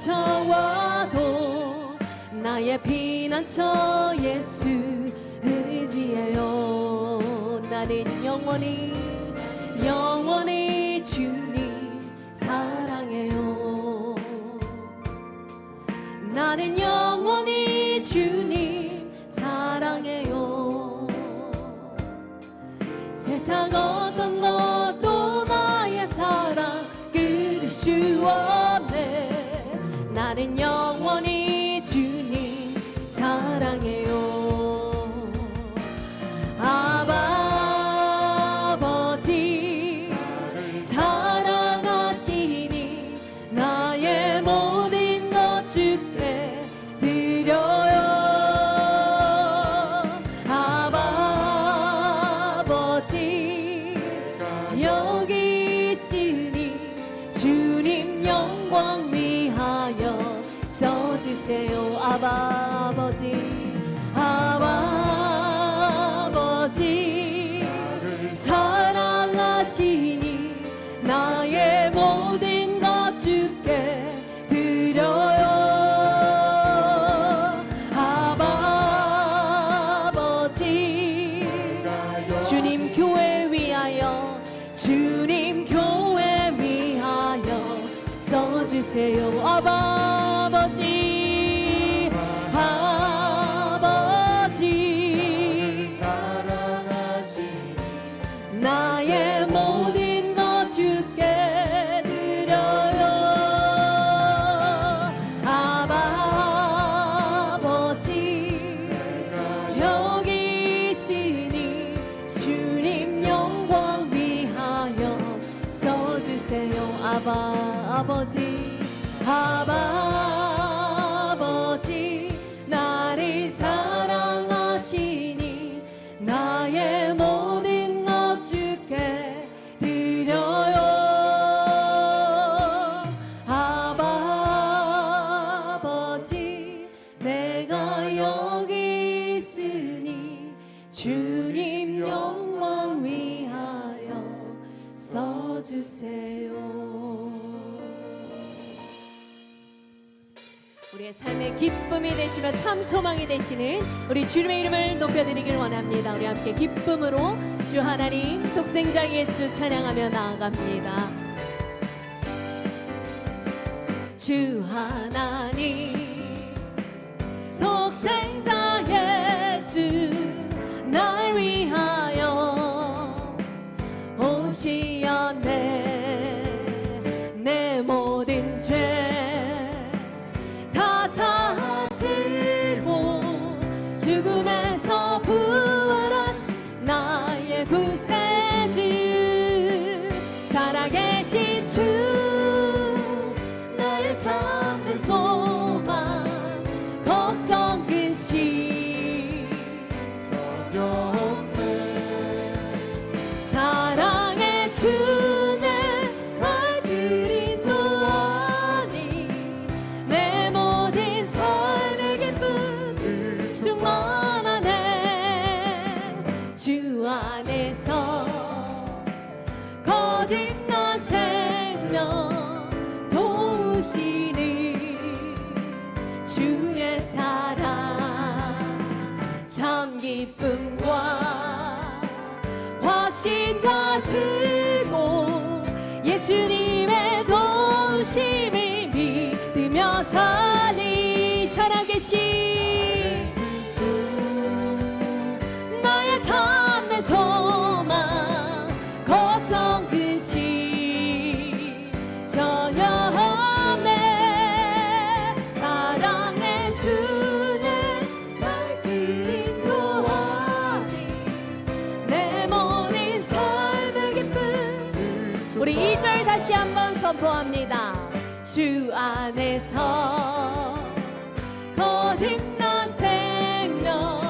닥쳐와도 나의 피난처 예수 의지해요. 나는 영원히 주님 사랑해요. 나는 영원히 주님 사랑해요. 세상 어떤 것도 나의 사랑 끊을 수 없네. 나는 영원히 주님 사랑해요. 아버지 사랑하시니 나의 모든 것 주께 드려요. 아버지 여기 있으니 주님 영광 위하여 써주세요. 아버지 사랑하시니 나의 모든 것 주께 드려요. 아버지 주님 교회 위하여 써주세요. 아버지 사랑하시니 나의 모든 것 주께 드려요. 아버지 여기 있으니 주님 영광 위하여 써주세요. 아버지 나를 사랑하시니 나의 모든 것 주께 드려요. 아버지 내가 여기 있으니 주님 영광 위하여 써주세요. 우리의 삶의 기쁨이 되시며 참 소망이 되시는 우리 주님의 이름을 높여드리길 원합니다. 우리 함께 기쁨으로 주 하나님 독생자 예수 찬양하며 나아갑니다. 주 하나님 독생자 예수 날 위하여 오시었네. 내 모든 죄 죽음에서 부활하신 나의 구세주 살아계신 주 나의 참된 소망 걱정 근심 전혀 없네. 사랑의 주내 말그림도 아니 내 모든 삶의 기쁨 주 안에서 거듭난 생명 도우시는 주의 사랑 참 기쁨과 확신 가지고 예수님의 도우심을 믿으며 살리 살아계신 참된 소망 걱정 근심 전혀 없네. 사랑의 주는 말그림도 아니 내 모든 삶의 기쁨. 우리 2절 다시 한번 선포합니다. 주 안에서 거듭난 생명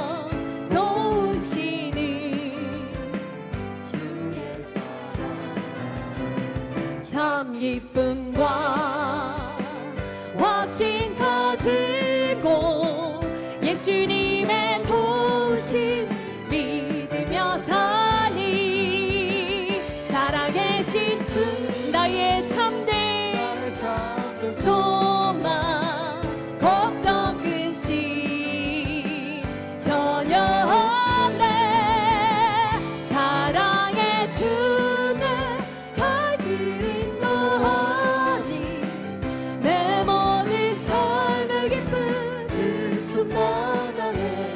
참 기쁨과 확신 가지고 예수님의 도우심 믿으며 살리 살아계신 주 나의 참된 소망 소망 걱정 근심 전혀 없네 사랑해 주는 갈길 인도하니 내 모든 삶의 기쁨을 충만하네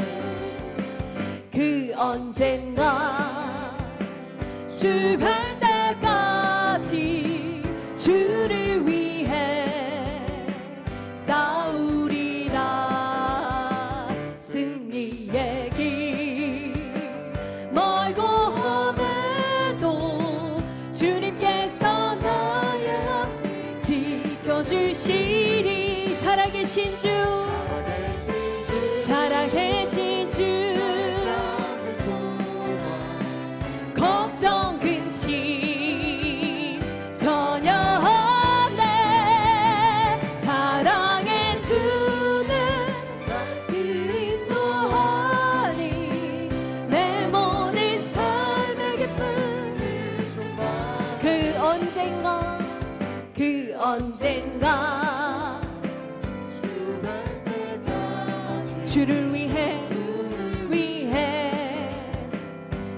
그 언젠가 주 뵐 때까지 주를 위해 싸우리라 승리의 길 멀고 험해도 주님께서 나의 앞 지켜주시리 살아계신 주 살아계신 주 걱정 근심 전혀 없네 사랑해 주는 그 인도하니 내 모든 삶의 기쁨을 그 언젠가 주를 위해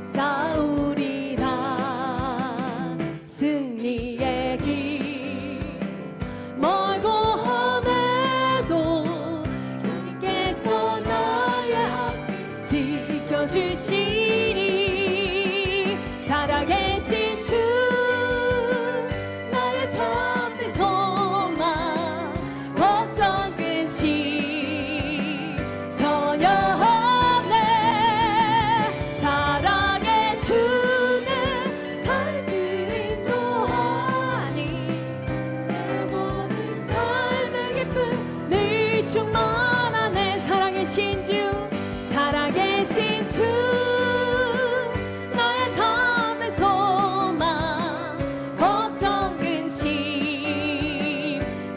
싸우리라 승리의 길 멀고 험해도 주님께서 나의 앞 지켜주시니 살아계신 주 나의 참된 소망 걱정 근심 전혀 없네 사랑해 주는 갈길 인도하니 내 모든 삶의 기쁨 늘 충만하네 살아계신 주 살아계신 주 나의 참된 소망 걱정 근심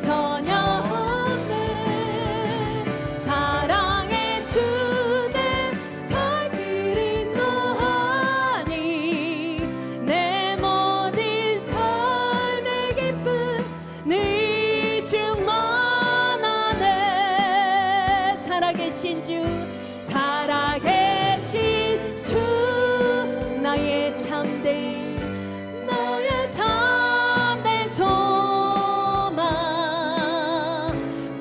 전혀 없네 사랑해 주는 갈길 인도하니 내 모든 삶의 기쁨 늘 충만하네 살아계신 주 살아계신 주 나의 참된 소망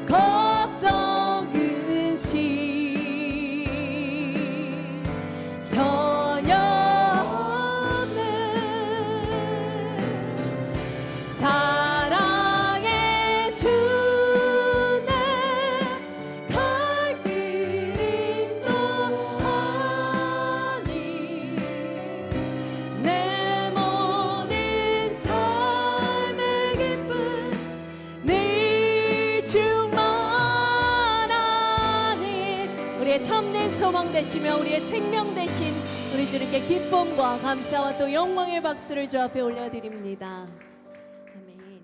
걱정 근심 전혀 없네 사랑해 주네 갈길 인도하니 내 모든 삶의 기쁨 늘 충만하니 우리의 참된 소망 되시며 우리의 생명 되신 우리 주님께 기쁨과 감사와 또 영광의 박수를 주 앞에 올려드립니다. 아멘.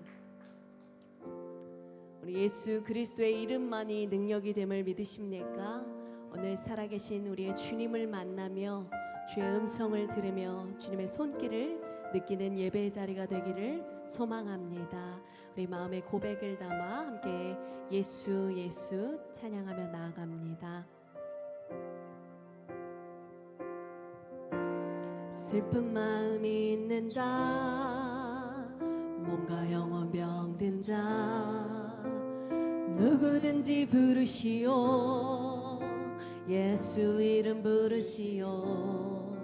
우리 예수 그리스도의 이름만이 능력이 됨을 믿으십니까? 오늘 살아계신 우리의 주님을 만나며 주의 음성을 들으며 주님의 손길을 느끼는 예배의 자리가 되기를 소망합니다. 우리 마음의 고백을 담아 함께 예수 예수 찬양하며 나아갑니다. 슬픈 마음이 있는 자 몸과 영혼 병든 자 누구든지 부르시오 예수 이름 부르시오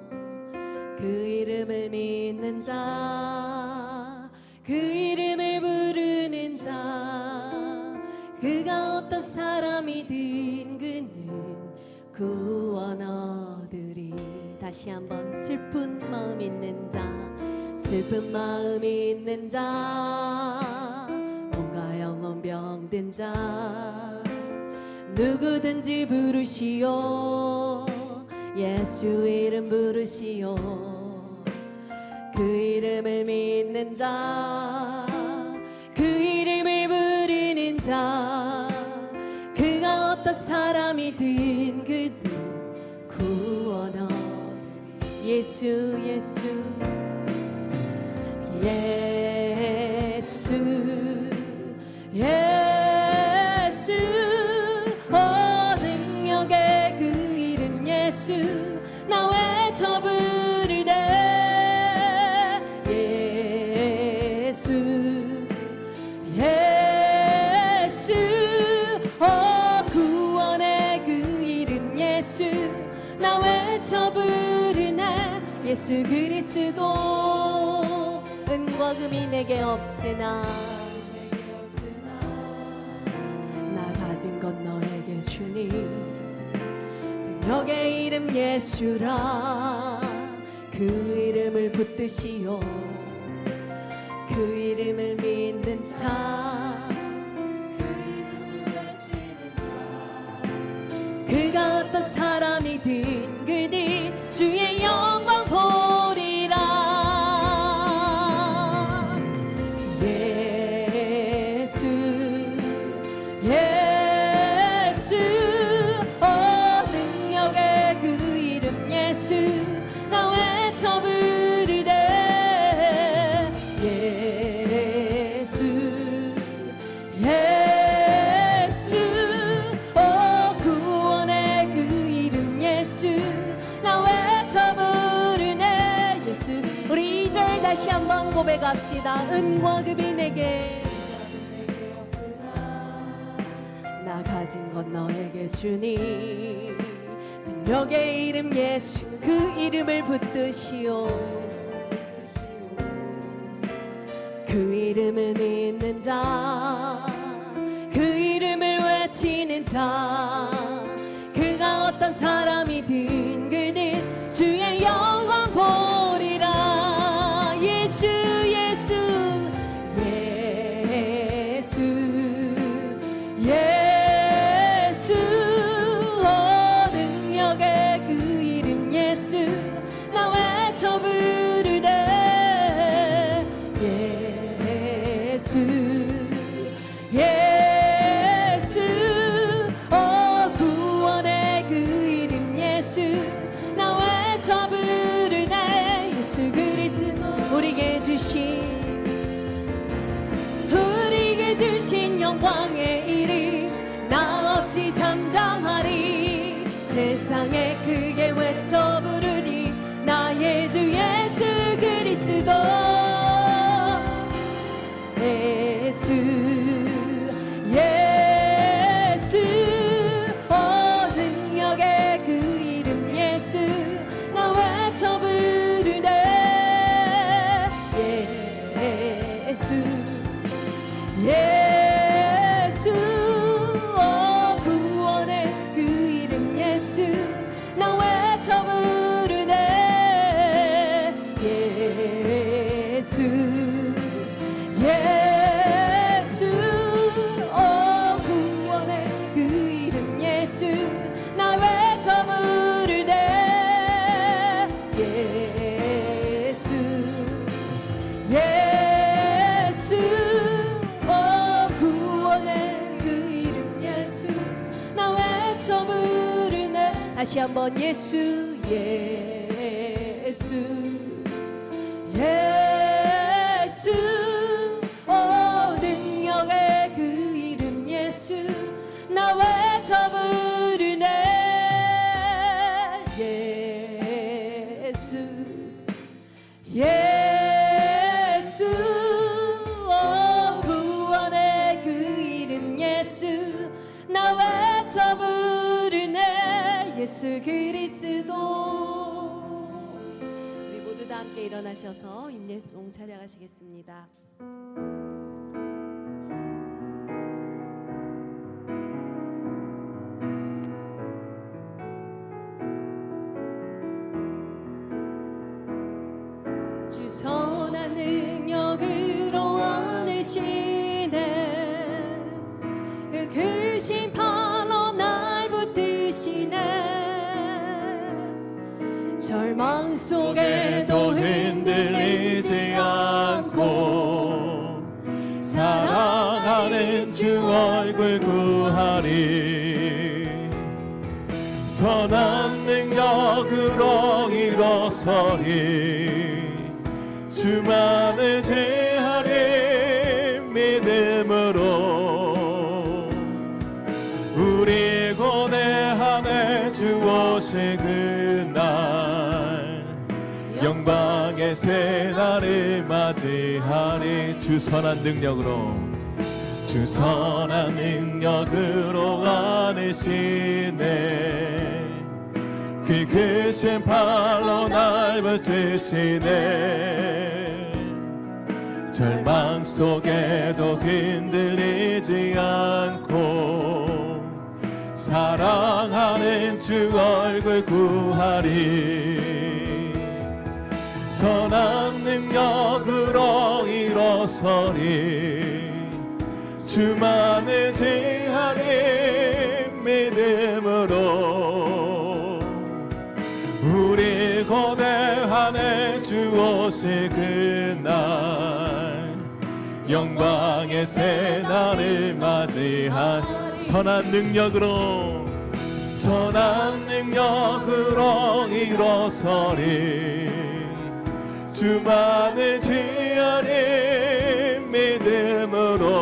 그 이름을 믿는 자 그 이름을 부르는 자 그가 어떤 사람이든 그는 구원 얻으리 다시 한번 슬픈 마음 있는 자 슬픈 마음 있는 자 몸과 영혼 병든 자 누구든지 부르시오 예수 이름 부르시오 그 이름을 믿는 자 그 이름을 부르는 자 그가 어떤 사람이든 그는 구원 얻으리 예수 예수 예수 예수 예수 그리스도 은과 금이 내게 없으나 나 가진 건 너에게 주니 능력의 이름 예수라 그 이름을 붙드시오 그 이름을 믿는 자 그가 어떤 사람이든 그들 주의 영광 보리라 예수 예수 능력의 그 이름 예수 나 외쳐 부르네 예수 예수 구원의 그 이름 예수 나 외쳐 부르네 예수 우리 2절 다시 한번 고백합시다 은과 금이 내게 나 가진 건 너에게 주니 능력의 이름 예수 그 이름을 붙드시오 그 이름을 믿는 자 그 이름을 외치는 자 그가 어떤 사람이든 그는 주의 영광 보리라 예수 예수 예수 예수 능력의 그 이름 예수 나 외쳐 부르네 예수 예수 구원의 그 이름 예수 나 외쳐 부르네 예수 그리스도 우리에게 주신 영광의 이름 나 어찌 잠잠하리 세상에 크게 외쳐 부르리 나의 주 예수 그리스도 예수 예수 능력의 그 이름 예수 나 외쳐 부르네 예수 예수 구원의 그 이름 예수 나 외쳐 부르네 예수 예수 구원의 그 이름 예수 나 외쳐 부르네 예수 예수 구원의 그 이름 예수 나 외쳐 부르네 다시 한번 예수 예수 예수 능력의 그 이름 예수 나 외쳐 부르네 예수 예수 구원의 그 이름 예수 나 외쳐 부르네 예수 그리스도 우리 모두 다 함께 일어나셔서 임예송 찬양하시겠습니다. 주 선한 능력으로 안으시네 그 크신 팔로 날 붙드시네 절망 속에도 흔들리지 않고 사랑하는 주 얼굴 구하리 선한 능력으로 일어서리 주만을 제하리 믿음으로 우리 고대함에 주 오실 그날 영광의 새날을 맞이하리 주 선한 능력으로 주 선한 능력으로 안으시네 그 그 크신 팔로 날 붙드시네. 절망 속에도 흔들리지 않고 사랑하는 주 얼굴 구하리. 선한 능력으로 일어서리. 주만 의지하리. 믿음으로 우리 고대하네. 주 오실 그날 영광의 새날을 맞이한 선한 능력으로 일어서리. 주만 의지하리. 믿음으로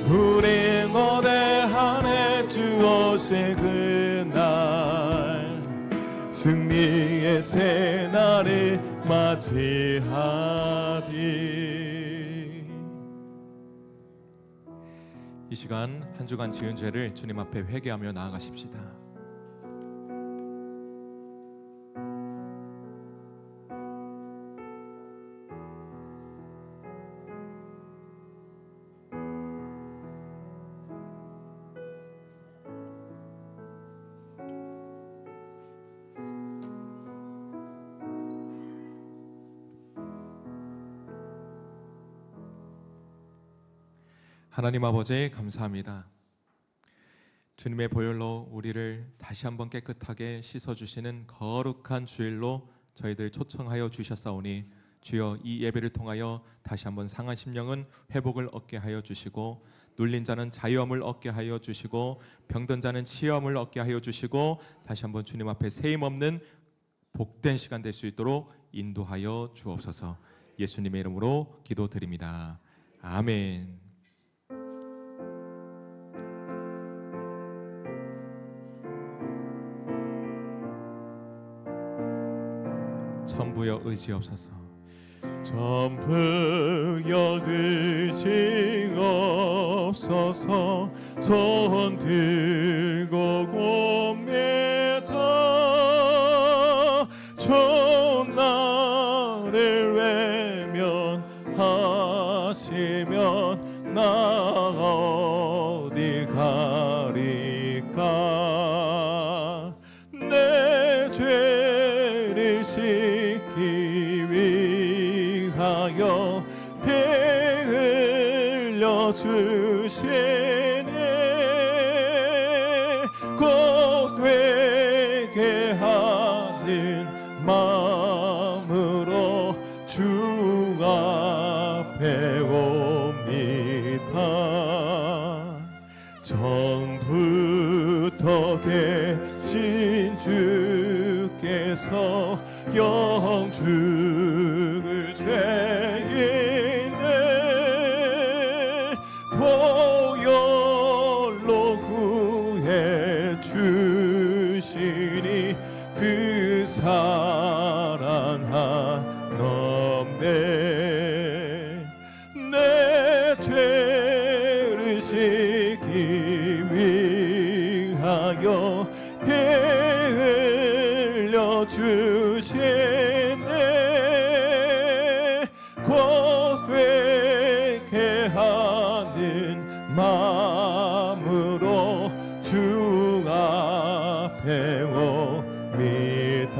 우리 고대하네. 주 오실 그날 승리의 새날을 맞이하리. 이 시간 한 주간 지은 죄를 주님 앞에 회개하며 나아가십시다. 하나님 아버지 감사합니다. 주님의 보혈로 우리를 다시 한번 깨끗하게 씻어주시는 거룩한 주일로 저희들 초청하여 주셨사오니 주여 이 예배를 통하여 다시 한번 상한 심령은 회복을 얻게 하여 주시고 눌린 자는 자유함을 얻게 하여 주시고 병든 자는 치유함을 얻게 하여 주시고 다시 한번 주님 앞에 세임 없는 복된 시간 될 수 있도록 인도하여 주옵소서. 예수님의 이름으로 기도드립니다. 아멘. 전부여 의지없소서. 전부여 의지없소서. 손 들고 봅니다. 좋은 날을 외면하시면 나 어디 가리까. 내 죄를 씻기 위하여 피 흘려 주시네. 곧 회개하는 마음으로 주 앞에 옵니다. 전부터 계신 주께서 영죽을 죄인을 보혈로 구해 주시니 그 사랑 한없네. 내 죄를 씻기 위하여 피 흘려 주시네. 곧 회개하는 마음으로 주 앞에 옵니다.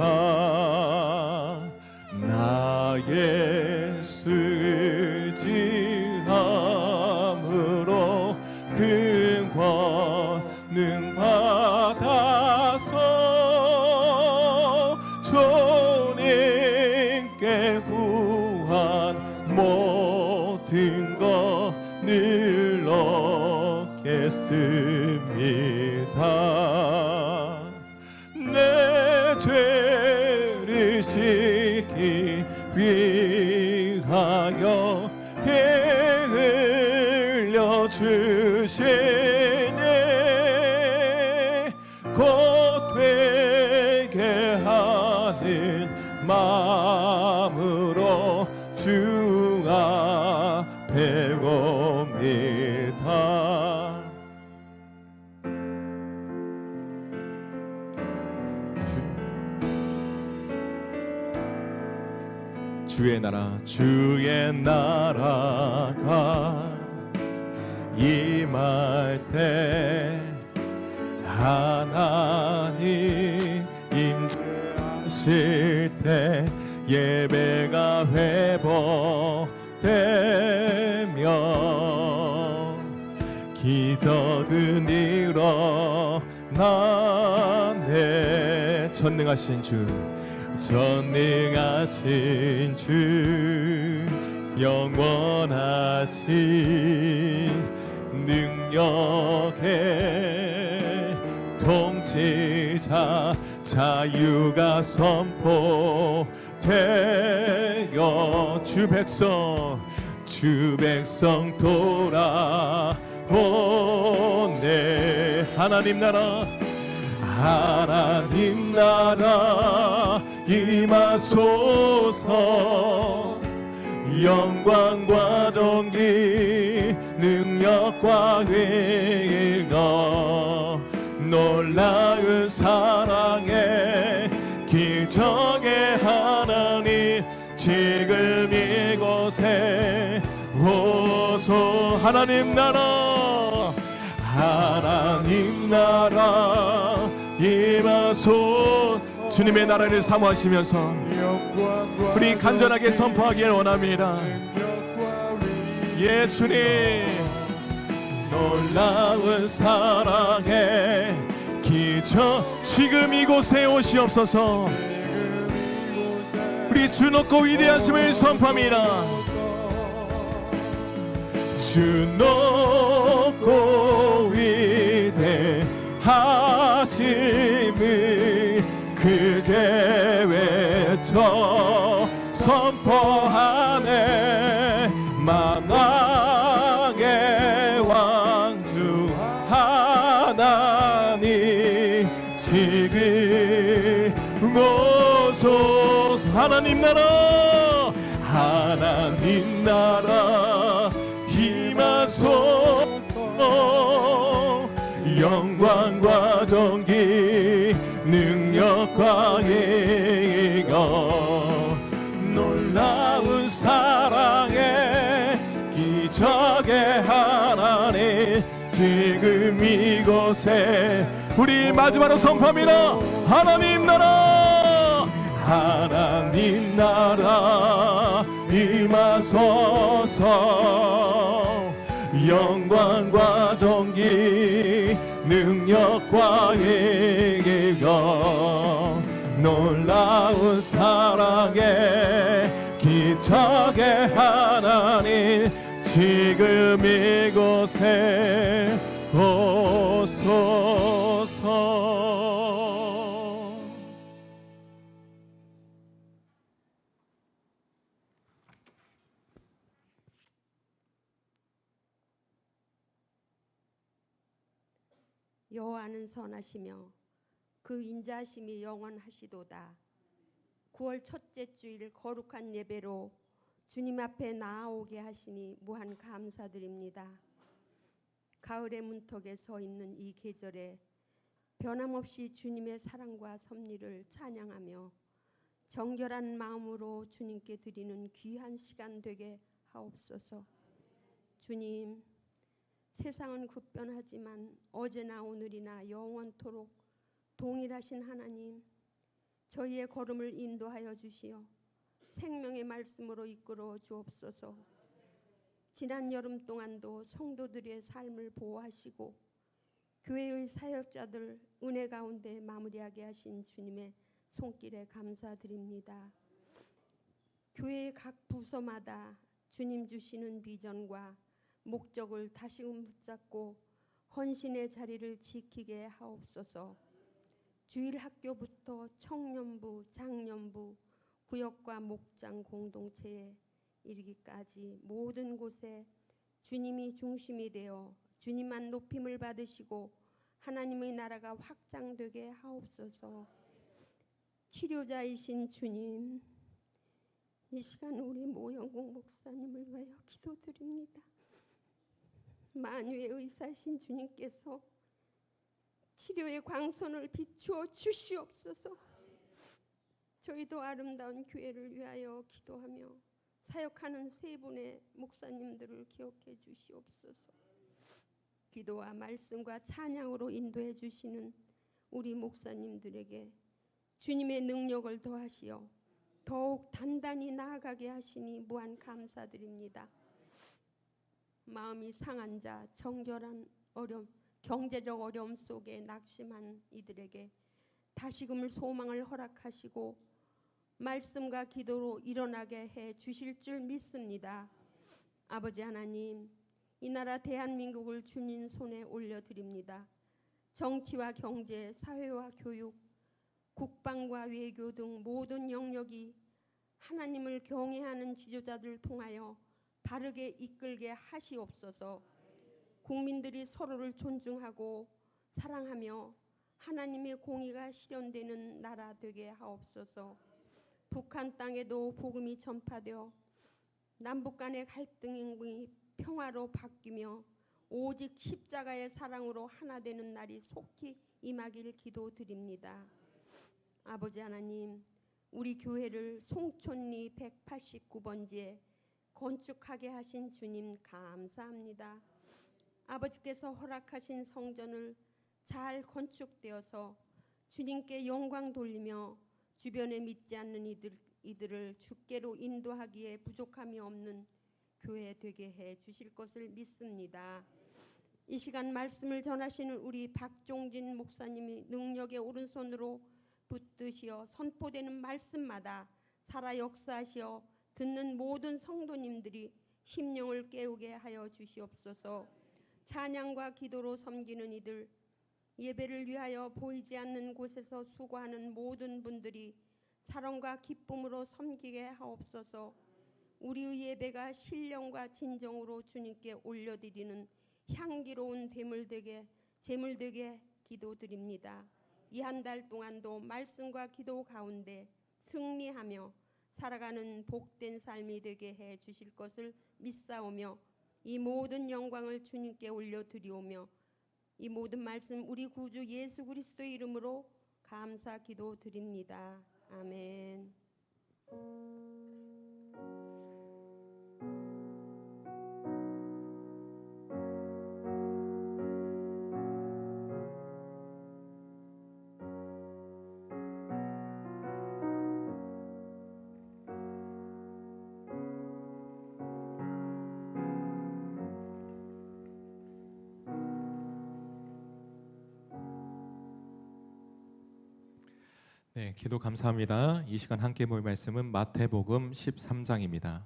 나 예수 의지함으로 큰 권능 받아서 주님께 구한 모든 것 늘 얻겠습니다. 내 죄를 씻기 위하여 피 흘려 주시네. 곧 회개하는 마음으로 주 앞에 옵니다. 주의 나라가 임할 때 하나님 임재하실 때 예배가 회복되며 기적은 일어나네. 전능하신 주 영원하신 능력의 통치자 자유가 선포되어 주 백성 돌아오네. 하나님 나라 임하소서. 영광과 존귀 능력과 위엄 놀라운 사랑의 기적의 하나님 지금 이곳에 오소. 하나님 나라 임하소. 주님의 나라를 사모하시면서 우리 간절하게 선포하기를 원합니다. 예, 주님 놀라운 사랑의 기적 지금 이곳에 오시옵소서. 우리 주 높고 위대하심을 선포합니다. 주 높고 위대하심을 크게 외쳐 선포하네. 만왕의 왕주 하나님 지금 오소서. 하나님 나라 임하소서. 영광과 존귀 능력과 위엄 놀라운 사랑의 기적의 하나님 지금 이곳에 우리 마지막으로 선포합니다. 하나님 나라 임하소서. 영광과 존귀 능력과 위엄 놀라운 사랑의 기적의 하나님 지금 이곳에 오소서. 여호와는 선하시며 그 인자하심이 영원하시도다. 9월 첫째 주일 거룩한 예배로 주님 앞에 나아오게 하시니 무한 감사드립니다. 가을의 문턱에 서 있는 이 계절에 변함없이 주님의 사랑과 섭리를 찬양하며 정결한 마음으로 주님께 드리는 귀한 시간 되게 하옵소서. 주님, 세상은 급변하지만 어제나 오늘이나 영원토록 동일하신 하나님, 저희의 걸음을 인도하여 주시어 생명의 말씀으로 이끌어 주옵소서. 지난 여름 동안도 성도들의 삶을 보호하시고 교회의 사역자들 은혜 가운데 마무리하게 하신 주님의 손길에 감사드립니다. 교회의 각 부서마다 주님 주시는 비전과 목적을 다시금 붙잡고 헌신의 자리를 지키게 하옵소서. 주일 학교부터 청년부, 장년부, 구역과 목장 공동체에 이르기까지 모든 곳에 주님이 중심이 되어 주님만 높임을 받으시고 하나님의 나라가 확장되게 하옵소서. 치료자이신 주님, 이 시간 우리 모영국 목사님을 위하여 기도드립니다. 만유의 의사신 주님께서 치료의 광선을 비추어 주시옵소서. 저희도 아름다운 교회를 위하여 기도하며 사역하는 세 분의 목사님들을 기억해 주시옵소서. 기도와 말씀과 찬양으로 인도해 주시는 우리 목사님들에게 주님의 능력을 더하시어 더욱 단단히 나아가게 하시니 무한 감사드립니다. 마음이 상한 자, 정결한 어려움, 경제적 어려움 속에 낙심한 이들에게 다시금을 소망을 허락하시고 말씀과 기도로 일어나게 해 주실 줄 믿습니다. 아버지 하나님, 이 나라 대한민국을 주님 손에 올려드립니다. 정치와 경제, 사회와 교육, 국방과 외교 등 모든 영역이 하나님을 경외하는 지도자들을 통하여 바르게 이끌게 하시옵소서. 국민들이 서로를 존중하고 사랑하며 하나님의 공의가 실현되는 나라 되게 하옵소서. 북한 땅에도 복음이 전파되어 남북 간의 갈등이 평화로 바뀌며 오직 십자가의 사랑으로 하나 되는 날이 속히 임하기를 기도드립니다. 아버지 하나님, 우리 교회를 송촌리 189번지에 건축하게 하신 주님 감사합니다. 아버지께서 허락하신 성전을 잘 건축되어서 주님께 영광 돌리며 주변에 믿지 않는 이들을 주께로 인도하기에 부족함이 없는 교회 되게 해 주실 것을 믿습니다. 이 시간 말씀을 전하시는 우리 박종진 목사님이 능력의 오른손으로 붙드시어 선포되는 말씀마다 살아 역사하시어 듣는 모든 성도님들이 심령을 깨우게 하여 주시옵소서. 찬양과 기도로 섬기는 이들, 예배를 위하여 보이지 않는 곳에서 수고하는 모든 분들이 사랑과 기쁨으로 섬기게 하옵소서. 우리의 예배가 신령과 진정으로 주님께 올려드리는 향기로운 제물 되게 기도드립니다. 이 한 달 동안도 말씀과 기도 가운데 승리하며 살아가는 복된 삶이 되게 해 주실 것을 믿사오며 이 모든 영광을 주님께 올려드리오며 이 모든 말씀 우리 구주 예수 그리스도의 이름으로 감사 기도드립니다. 아멘. 네, 기도 감사합니다. 이 시간 함께 볼 말씀은 마태복음 13장입니다.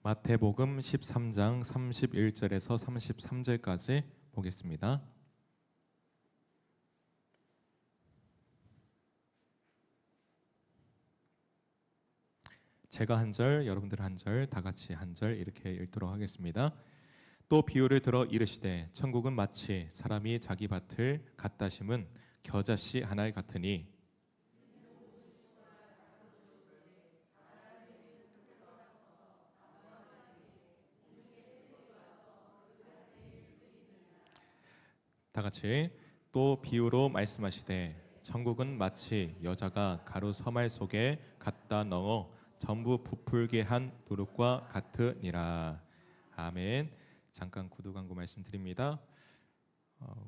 마태복음 13장 31절에서 33절까지 보겠습니다. 제가 한 절, 여러분들 한 절, 다 같이 한 절 이렇게 읽도록 하겠습니다. 또 비유를 들어 이르시되 천국은 마치 사람이 자기 밭을 갖다 심은 겨자씨 하나 같으니 다 같이 또 비유로 말씀하시되 천국은 마치 여자가 가루 서말 속에 갖다 넣어 전부 부풀게 한 누룩과 같으니라. 아멘. 잠깐 구두 광고 말씀드립니다.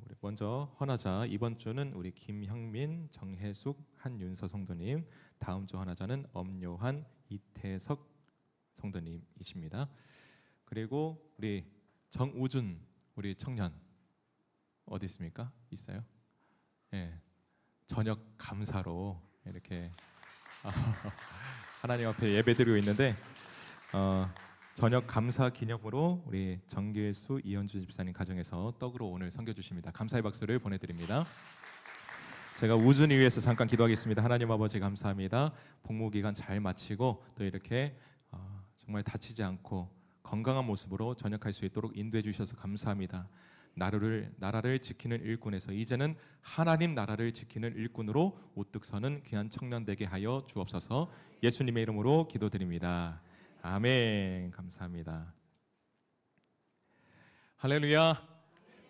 우리 먼저 헌화자 이번 주는 우리 김형민, 정혜숙, 한윤서 성도님, 다음 주 헌화자는 엄요한, 이태석 성도님이십니다. 그리고 우리 정우준 우리 청년 어디 있습니까? 있어요? 예, 저녁 감사로 이렇게 하나님 앞에 예배드리고 있는데 저녁 감사 기념으로 우리 정길수 이현주 집사님 가정에서 떡으로 오늘 섬겨주십니다. 감사의 박수를 보내드립니다. 제가 우준이 위해서 잠깐 기도하겠습니다. 하나님 아버지 감사합니다. 복무 기간 잘 마치고 또 이렇게 정말 다치지 않고 건강한 모습으로 전역할 수 있도록 인도해 주셔서 감사합니다. 나라를 지키는 일꾼에서 이제는 하나님 나라를 지키는 일꾼으로 우뚝 서는 귀한 청년 되게 하여 주옵소서. 예수님의 이름으로 기도드립니다. 아멘. 감사합니다. 할렐루야.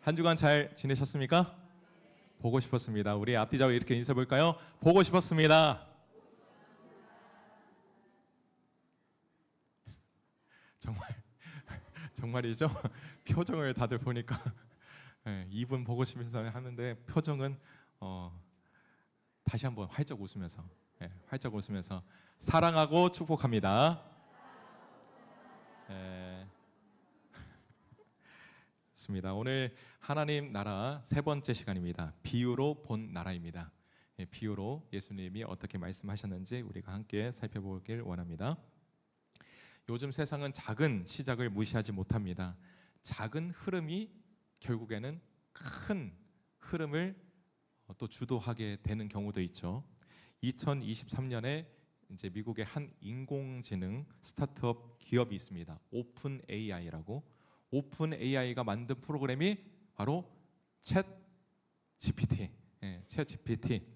한 주간 잘 지내셨습니까? 보고 싶었습니다. 우리 앞뒤 좌우 이렇게 인사 볼까요? 보고 싶었습니다. 정말이죠? 표정을 다들 보니까 이분 보고 싶어서 하는데 표정은 다시 한번 활짝 웃으면서 활짝 웃으면서 사랑하고 축복합니다. 좋습니다. 오늘 하나님 나라 세 번째 시간입니다. 비유로 본 나라입니다. 비유로 예수님이 어떻게 말씀하셨는지 우리가 함께 살펴보길 원합니다. 요즘 세상은 작은 시작을 무시하지 못합니다. 작은 흐름이 결국에는 큰 흐름을 또 주도하게 되는 경우도 있죠. 2023년에 이제 미국의 한 인공지능 스타트업 기업이 있습니다. 오픈 AI라고. 오픈 AI가 만든 프로그램이 바로 챗 GPT. 챗 GPT.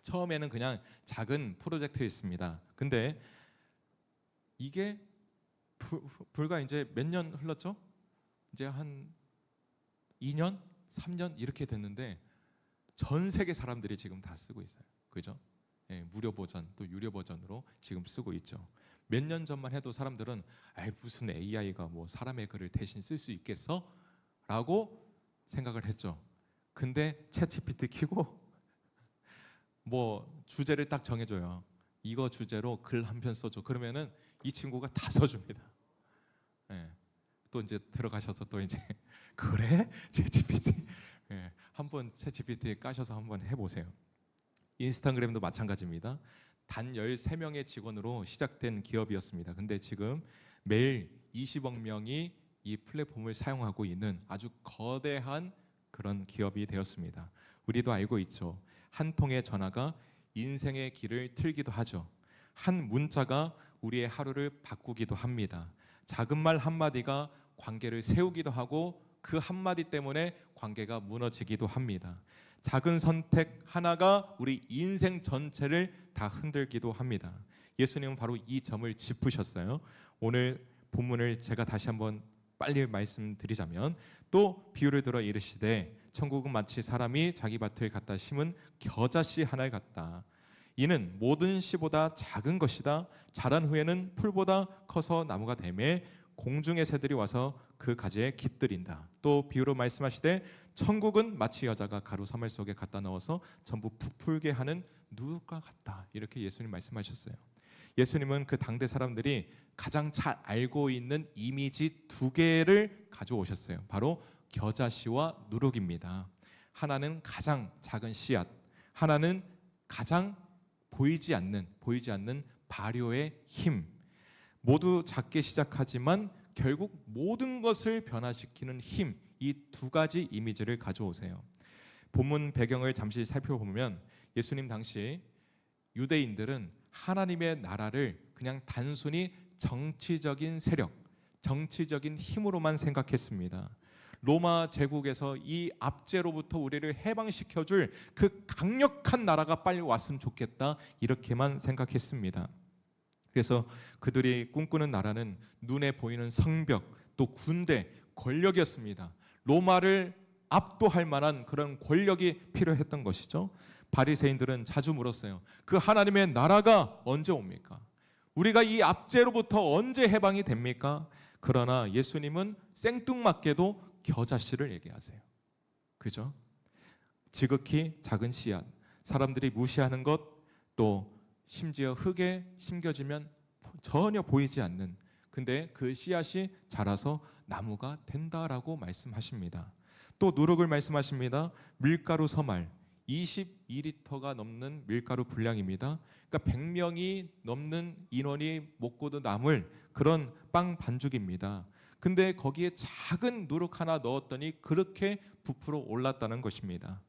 처음에는 그냥 작은 프로젝트였습니다. 근데 이게 불과 이제 몇 년 흘렀죠? 이제 한 2년, 3년 이렇게 됐는데 전 세계 사람들이 지금 다 쓰고 있어요. 그죠? 무료 버전 또 유료 버전으로 지금 쓰고 있죠. 몇 년 전만 해도 사람들은 무슨 AI가 뭐 사람의 글을 대신 쓸 수 있겠어? 라고 생각을 했죠. 근데 챗GPT 키고 뭐 주제를 딱 정해줘요. 이거 주제로 글 한 편 써줘. 그러면은 이 친구가 다 써줍니다. 또 이제 들어가셔서 또 이제 그래? 챗GPT 한번 챗GPT에 까셔서 한번 해보세요. 인스타그램도 마찬가지입니다. 단 13명의 직원으로 시작된 기업이었습니다. 근데 지금 매일 20억 명이 이 플랫폼을 사용하고 있는 아주 거대한 그런 기업이 되었습니다. 우리도 알고 있죠. 한 통의 전화가 인생의 길을 틀기도 하죠. 한 문자가 우리의 하루를 바꾸기도 합니다. 작은 말 한마디가 관계를 세우기도 하고 그 한마디 때문에 관계가 무너지기도 합니다. 작은 선택 하나가 우리 인생 전체를 다 흔들기도 합니다. 예수님은 바로 이 점을 짚으셨어요. 오늘 본문을 제가 다시 한번 빨리 말씀드리자면 또 비유를 들어 이르시되 천국은 마치 사람이 자기 밭을 갖다 심은 겨자씨 하나를 같다. 이는 모든 씨보다 작은 것이다. 자란 후에는 풀보다 커서 나무가 되매 공중의 새들이 와서 그 가지에 깃들인다. 또 비유로 말씀하시되 천국은 마치 여자가 가루 사물 속에 갖다 넣어서 전부 부풀게 하는 누룩과 같다. 이렇게 예수님 말씀하셨어요. 예수님은 그 당대 사람들이 가장 잘 알고 있는 이미지 두 개를 가져오셨어요. 바로 겨자씨와 누룩입니다. 하나는 가장 작은 씨앗, 하나는 가장 보이지 않는 발효의 힘. 모두 작게 시작하지만 결국 모든 것을 변화시키는 힘, 이 두 가지 이미지를 가져오세요. 본문 배경을 잠시 살펴보면 예수님 당시 유대인들은 하나님의 나라를 그냥 단순히 정치적인 세력, 정치적인 힘으로만 생각했습니다. 로마 제국에서 이 압제로부터 우리를 해방시켜줄 그 강력한 나라가 빨리 왔으면 좋겠다, 이렇게만 생각했습니다. 그래서 그들이 꿈꾸는 나라는 눈에 보이는 성벽, 또 군대, 권력이었습니다. 로마를 압도할 만한 그런 권력이 필요했던 것이죠. 바리새인들은 자주 물었어요. 그 하나님의 나라가 언제 옵니까? 우리가 이 압제로부터 언제 해방이 됩니까? 그러나 예수님은 생뚱맞게도 겨자씨를 얘기하세요. 그죠? 지극히 작은 씨앗, 사람들이 무시하는 것, 또 심지어 흙에 심겨지면 전혀 보이지 않는, 근데 그 씨앗이 자라서 나무가 된다라고 말씀하십니다. 또 누룩을 말씀하십니다. 밀가루 서말 22리터가 넘는 밀가루 분량입니다. 그러니까 100명이 넘는 인원이 먹고도 남을 그런 빵 반죽입니다. 근데 거기에 작은 누룩 하나 넣었더니 그렇게 부풀어 올랐다는 것입니다.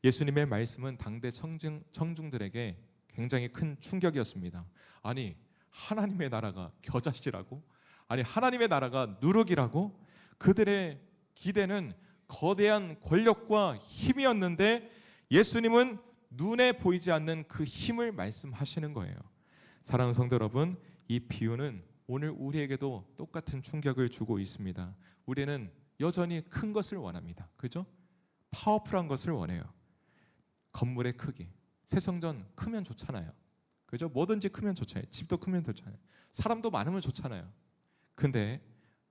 예수님의 말씀은 당대 청중들에게 굉장히 큰 충격이었습니다. 아니, 하나님의 나라가 겨자씨라고? 아니, 하나님의 나라가 누룩이라고? 그들의 기대는 거대한 권력과 힘이었는데 예수님은 눈에 보이지 않는 그 힘을 말씀하시는 거예요. 사랑하는 성도 여러분, 이 비유는 오늘 우리에게도 똑같은 충격을 주고 있습니다. 우리는 여전히 큰 것을 원합니다. 그죠? 파워풀한 것을 원해요. 건물의 크기, 새성전 크면 좋잖아요. 그죠? 뭐든지 크면 좋잖아요. 집도 크면 좋잖아요. 사람도 많으면 좋잖아요. 근데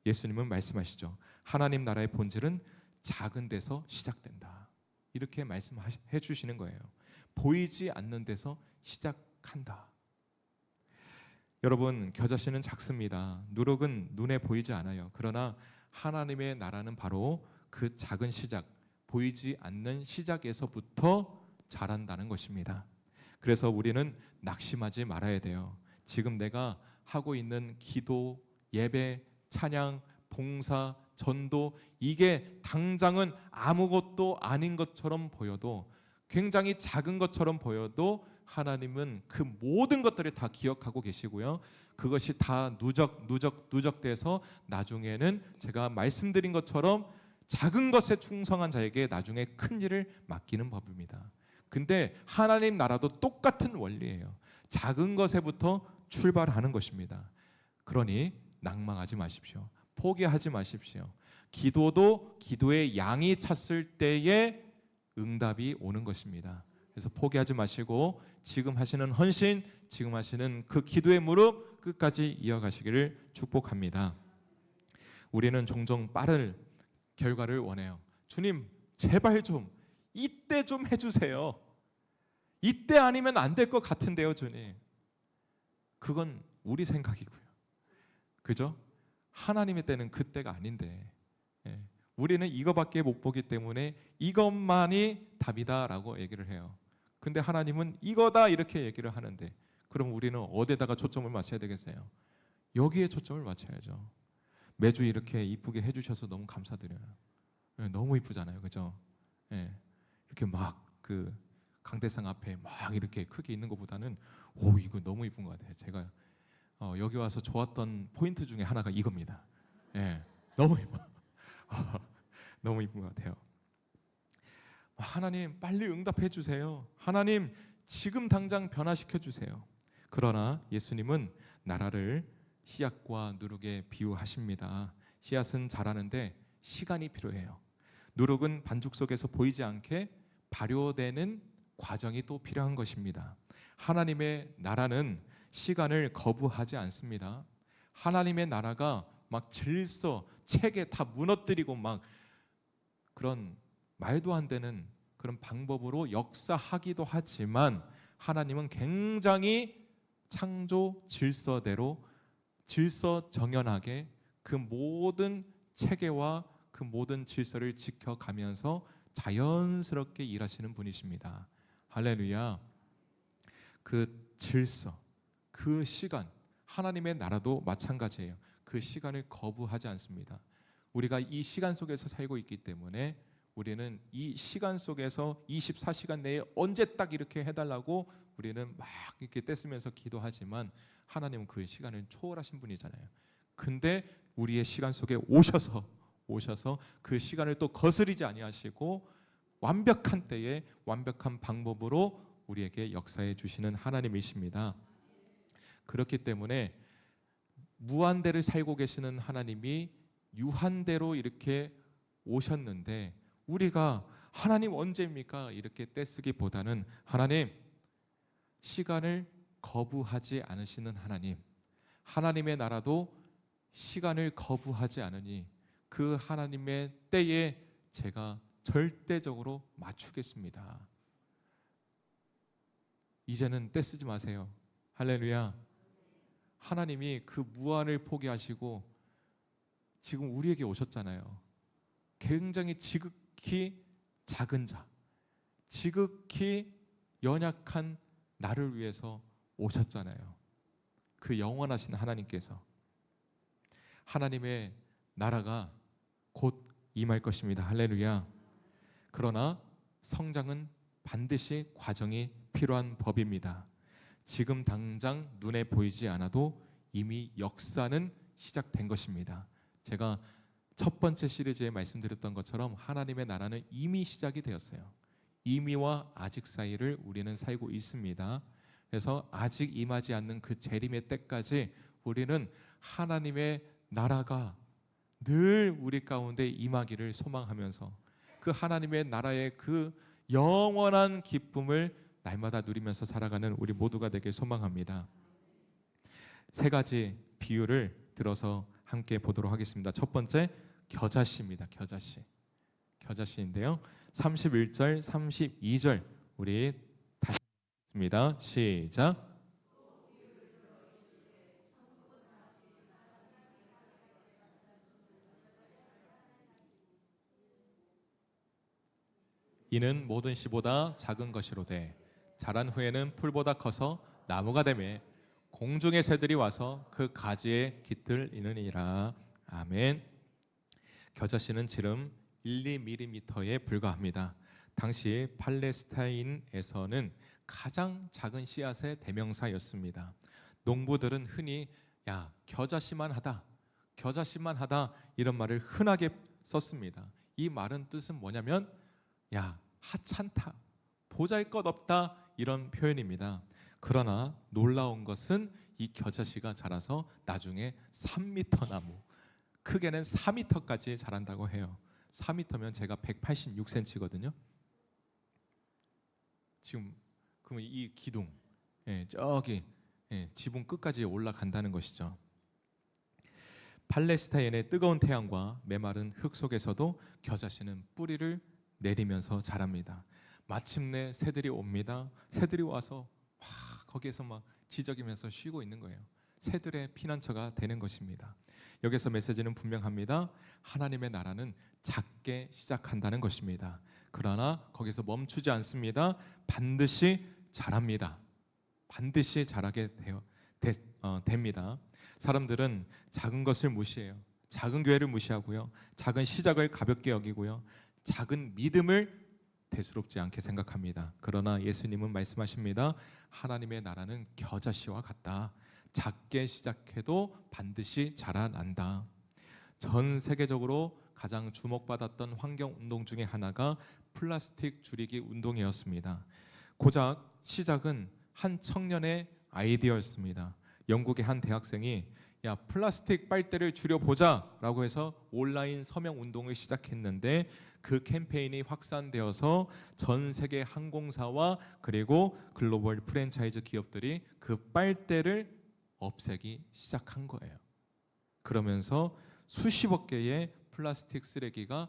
예수님은 말씀하시죠. 하나님 나라의 본질은 작은 데서 시작된다. 이렇게 말씀해 주시는 거예요. 보이지 않는 데서 시작한다. 여러분, 겨자씨는 작습니다. 누룩은 눈에 보이지 않아요. 그러나 하나님의 나라는 바로 그 작은 시작, 보이지 않는 시작에서부터 자란다는 것입니다. 그래서 우리는 낙심하지 말아야 돼요. 지금 내가 하고 있는 기도, 예배, 찬양, 봉사, 전도, 이게 당장은 아무것도 아닌 것처럼 보여도, 굉장히 작은 것처럼 보여도 하나님은 그 모든 것들을 다 기억하고 계시고요. 그것이 다 누적돼서 나중에는 제가 말씀드린 것처럼 작은 것에 충성한 자에게 나중에 큰 일을 맡기는 법입니다. 근데 하나님 나라도 똑같은 원리예요. 작은 것에부터 출발하는 것입니다. 그러니 낭망하지 마십시오. 포기하지 마십시오. 기도도 기도의 양이 찼을 때에 응답이 오는 것입니다. 그래서 포기하지 마시고 지금 하시는 헌신, 지금 하시는 그 기도의 무릎 끝까지 이어가시기를 축복합니다. 우리는 종종 빠른 결과를 원해요. 주님, 제발 좀 이때 좀 해주세요. 이때 아니면 안 될 것 같은데요, 주님. 그건 우리 생각이고요. 그죠? 하나님의 때는 그때가 아닌데, 우리는 이거밖에 못 보기 때문에 이것만이 답이다라고 얘기를 해요. 근데 하나님은 이거다 이렇게 얘기를 하는데, 그럼 우리는 어디에다가 초점을 맞춰야 되겠어요? 여기에 초점을 맞춰야죠. 매주 이렇게 이쁘게 해주셔서 너무 감사드려요. 너무 이쁘잖아요, 그죠? 이렇게 막 그 강대상 앞에 막 이렇게 크게 있는 것보다는 오, 이거 너무 이쁜 것 같아요. 제가 여기 와서 좋았던 포인트 중에 하나가 이겁니다. 너무 이뻐. 너무 이쁜 것 같아요. 하나님 빨리 응답해 주세요. 하나님 지금 당장 변화시켜 주세요. 그러나 예수님은 나라를 씨앗과 누룩에 비유하십니다. 씨앗은 자라는데 시간이 필요해요. 누룩은 반죽 속에서 보이지 않게 발효되는 과정이 또 필요한 것입니다. 하나님의 나라는 시간을 거부하지 않습니다. 하나님의 나라가 막 질서, 체계 다 무너뜨리고 막 그런 말도 안 되는 그런 방법으로 역사하기도 하지만, 하나님은 굉장히 창조 질서대로 질서정연하게 그 모든 체계와 그 모든 질서를 지켜가면서 자연스럽게 일하시는 분이십니다. 할렐루야. 그 질서, 그 시간, 하나님의 나라도 마찬가지예요. 그 시간을 거부하지 않습니다. 우리가 이 시간 속에서 살고 있기 때문에 우리는 이 시간 속에서 24시간 내에 언제 딱 이렇게 해달라고 우리는 막 이렇게 떼쓰면서 기도하지만, 하나님은 그 시간을 초월하신 분이잖아요. 근데 우리의 시간 속에 오셔서 그 시간을 또 거스리지 아니하시고 완벽한 때에 완벽한 방법으로 우리에게 역사해 주시는 하나님이십니다. 그렇기 때문에 무한대를 살고 계시는 하나님이 유한대로 이렇게 오셨는데, 우리가 하나님 언제입니까? 이렇게 떼쓰기보다는 하나님, 시간을 거부하지 않으시는 하나님, 하나님의 나라도 시간을 거부하지 않으니 그 하나님의 때에 제가 절대적으로 맞추겠습니다. 이제는 떼쓰지 마세요. 할렐루야. 하나님이 그 무한을 포기하시고 지금 우리에게 오셨잖아요. 굉장히 지극히 작은 자, 지극히 연약한 나를 위해서 오셨잖아요. 그 영원하신 하나님께서, 하나님의 나라가 곧 임할 것입니다. 할렐루야. 그러나 성장은 반드시 과정이 필요한 법입니다. 지금 당장 눈에 보이지 않아도 이미 역사는 시작된 것입니다. 제가 첫 번째 시리즈에 말씀드렸던 것처럼 하나님의 나라는 이미 시작이 되었어요. 이미와 아직 사이를 우리는 살고 있습니다. 그래서 아직 임하지 않는 그 재림의 때까지 우리는 하나님의 나라가 늘 우리 가운데 임하기를 소망하면서 그 하나님의 나라의 그 영원한 기쁨을 날마다 누리면서 살아가는 우리 모두가 되길 소망합니다. 세 가지 비유를 들어서 함께 보도록 하겠습니다. 첫 번째 겨자씨입니다. 겨자씨인데요. 31절, 32절 우리 다시 읽습니다. 시작. 이는 모든 씨보다 작은 것이로되 자란 후에는 풀보다 커서 나무가 되매 공중의 새들이 와서 그 가지에 깃들이느니라. 아멘. 겨자씨는 지름 1-2mm에 불과합니다. 당시 팔레스타인에서는 가장 작은 씨앗의 대명사였습니다. 농부들은 흔히 야 겨자씨만 하다 이런 말을 흔하게 썼습니다. 이 말은 뜻은 뭐냐면 야 하찮다, 보잘것없다 이런 표현입니다. 그러나 놀라운 것은 이 겨자씨가 자라서 나중에 3m 나무, 크게는 4m까지 자란다고 해요. 4m면 제가 186cm거든요. 지금 그러면 이 기둥 저기 지붕 끝까지 올라간다는 것이죠. 팔레스타인의 뜨거운 태양과 메마른 흙 속에서도 겨자씨는 뿌리를 내리면서 자랍니다. 마침내 새들이 옵니다. 새들이 와서 거기에서 막 지저귀면서 쉬고 있는 거예요. 새들의 피난처가 되는 것입니다. 여기서 메시지는 분명합니다. 하나님의 나라는 작게 시작한다는 것입니다. 그러나 거기서 멈추지 않습니다. 반드시 자랍니다. 반드시 자라게 됩니다. 사람들은 작은 것을 무시해요. 작은 교회를 무시하고요. 작은 시작을 가볍게 여기고요. 작은 믿음을 대수롭지 않게 생각합니다. 그러나 예수님은 말씀하십니다. 하나님의 나라는 겨자씨와 같다. 작게 시작해도 반드시 자라난다. 전 세계적으로 가장 주목받았던 환경운동 중에 하나가 플라스틱 줄이기 운동이었습니다. 고작 시작은 한 청년의 아이디어였습니다. 영국의 한 대학생이 야 플라스틱 빨대를 줄여보자 라고 해서 온라인 서명 운동을 시작했는데 그 캠페인이 확산되어서 전 세계 항공사와 그리고 글로벌 프랜차이즈 기업들이 그 빨대를 없애기 시작한 거예요. 그러면서 수십억 개의 플라스틱 쓰레기가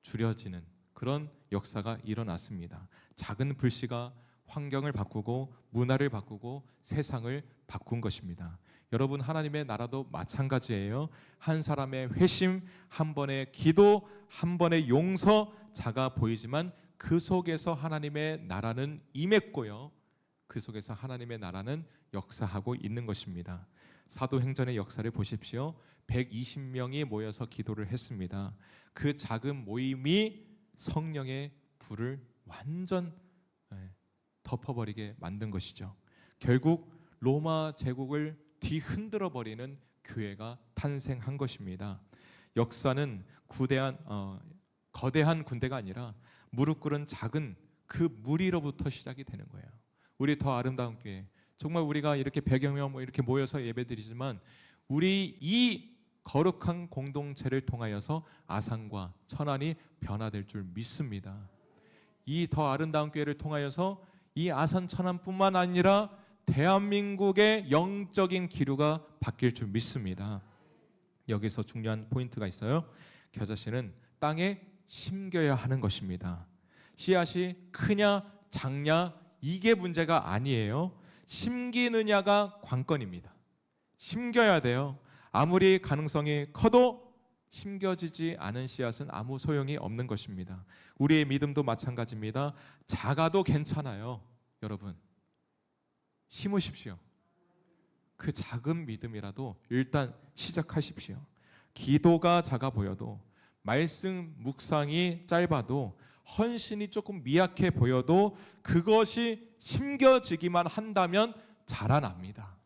줄여지는 그런 역사가 일어났습니다. 작은 불씨가 환경을 바꾸고 문화를 바꾸고 세상을 바꾼 것입니다. 여러분 하나님의 나라도 마찬가지예요. 한 사람의 회심, 한 번의 기도, 한 번의 용서 작아 보이지만 그 속에서 하나님의 나라는 임했고요. 그 속에서 하나님의 나라는 역사하고 있는 것입니다. 사도행전의 역사를 보십시오. 120명이 모여서 기도를 했습니다. 그 작은 모임이 성령의 불을 완전 덮어버리게 만든 것이죠. 결국 로마 제국을 뒤흔들어 버리는 교회가 탄생한 것입니다. 역사는 거대한 군대가 아니라 무릎 꿇은 작은 그 무리로부터 시작이 되는 거예요. 우리 더 아름다운 교회, 정말 우리가 이렇게 100여 명 이렇게 모여서 예배드리지만 우리 이 거룩한 공동체를 통하여서 아산과 천안이 변화될 줄 믿습니다. 이 더 아름다운 교회를 통하여서 이 아산 천안뿐만 아니라 대한민국의 영적인 기류가 바뀔 줄 믿습니다. 여기서 중요한 포인트가 있어요. 겨자씨는 땅에 심겨야 하는 것입니다. 씨앗이 크냐 작냐 이게 문제가 아니에요. 심기느냐가 관건입니다. 심겨야 돼요. 아무리 가능성이 커도 심겨지지 않은 씨앗은 아무 소용이 없는 것입니다. 우리의 믿음도 마찬가지입니다. 작아도 괜찮아요. 여러분 심으십시오. 그 작은 믿음이라도 일단 시작하십시오. 기도가 작아 보여도 말씀 묵상이 짧아도 헌신이 조금 미약해 보여도 그것이 심겨지기만 한다면 자라납니다.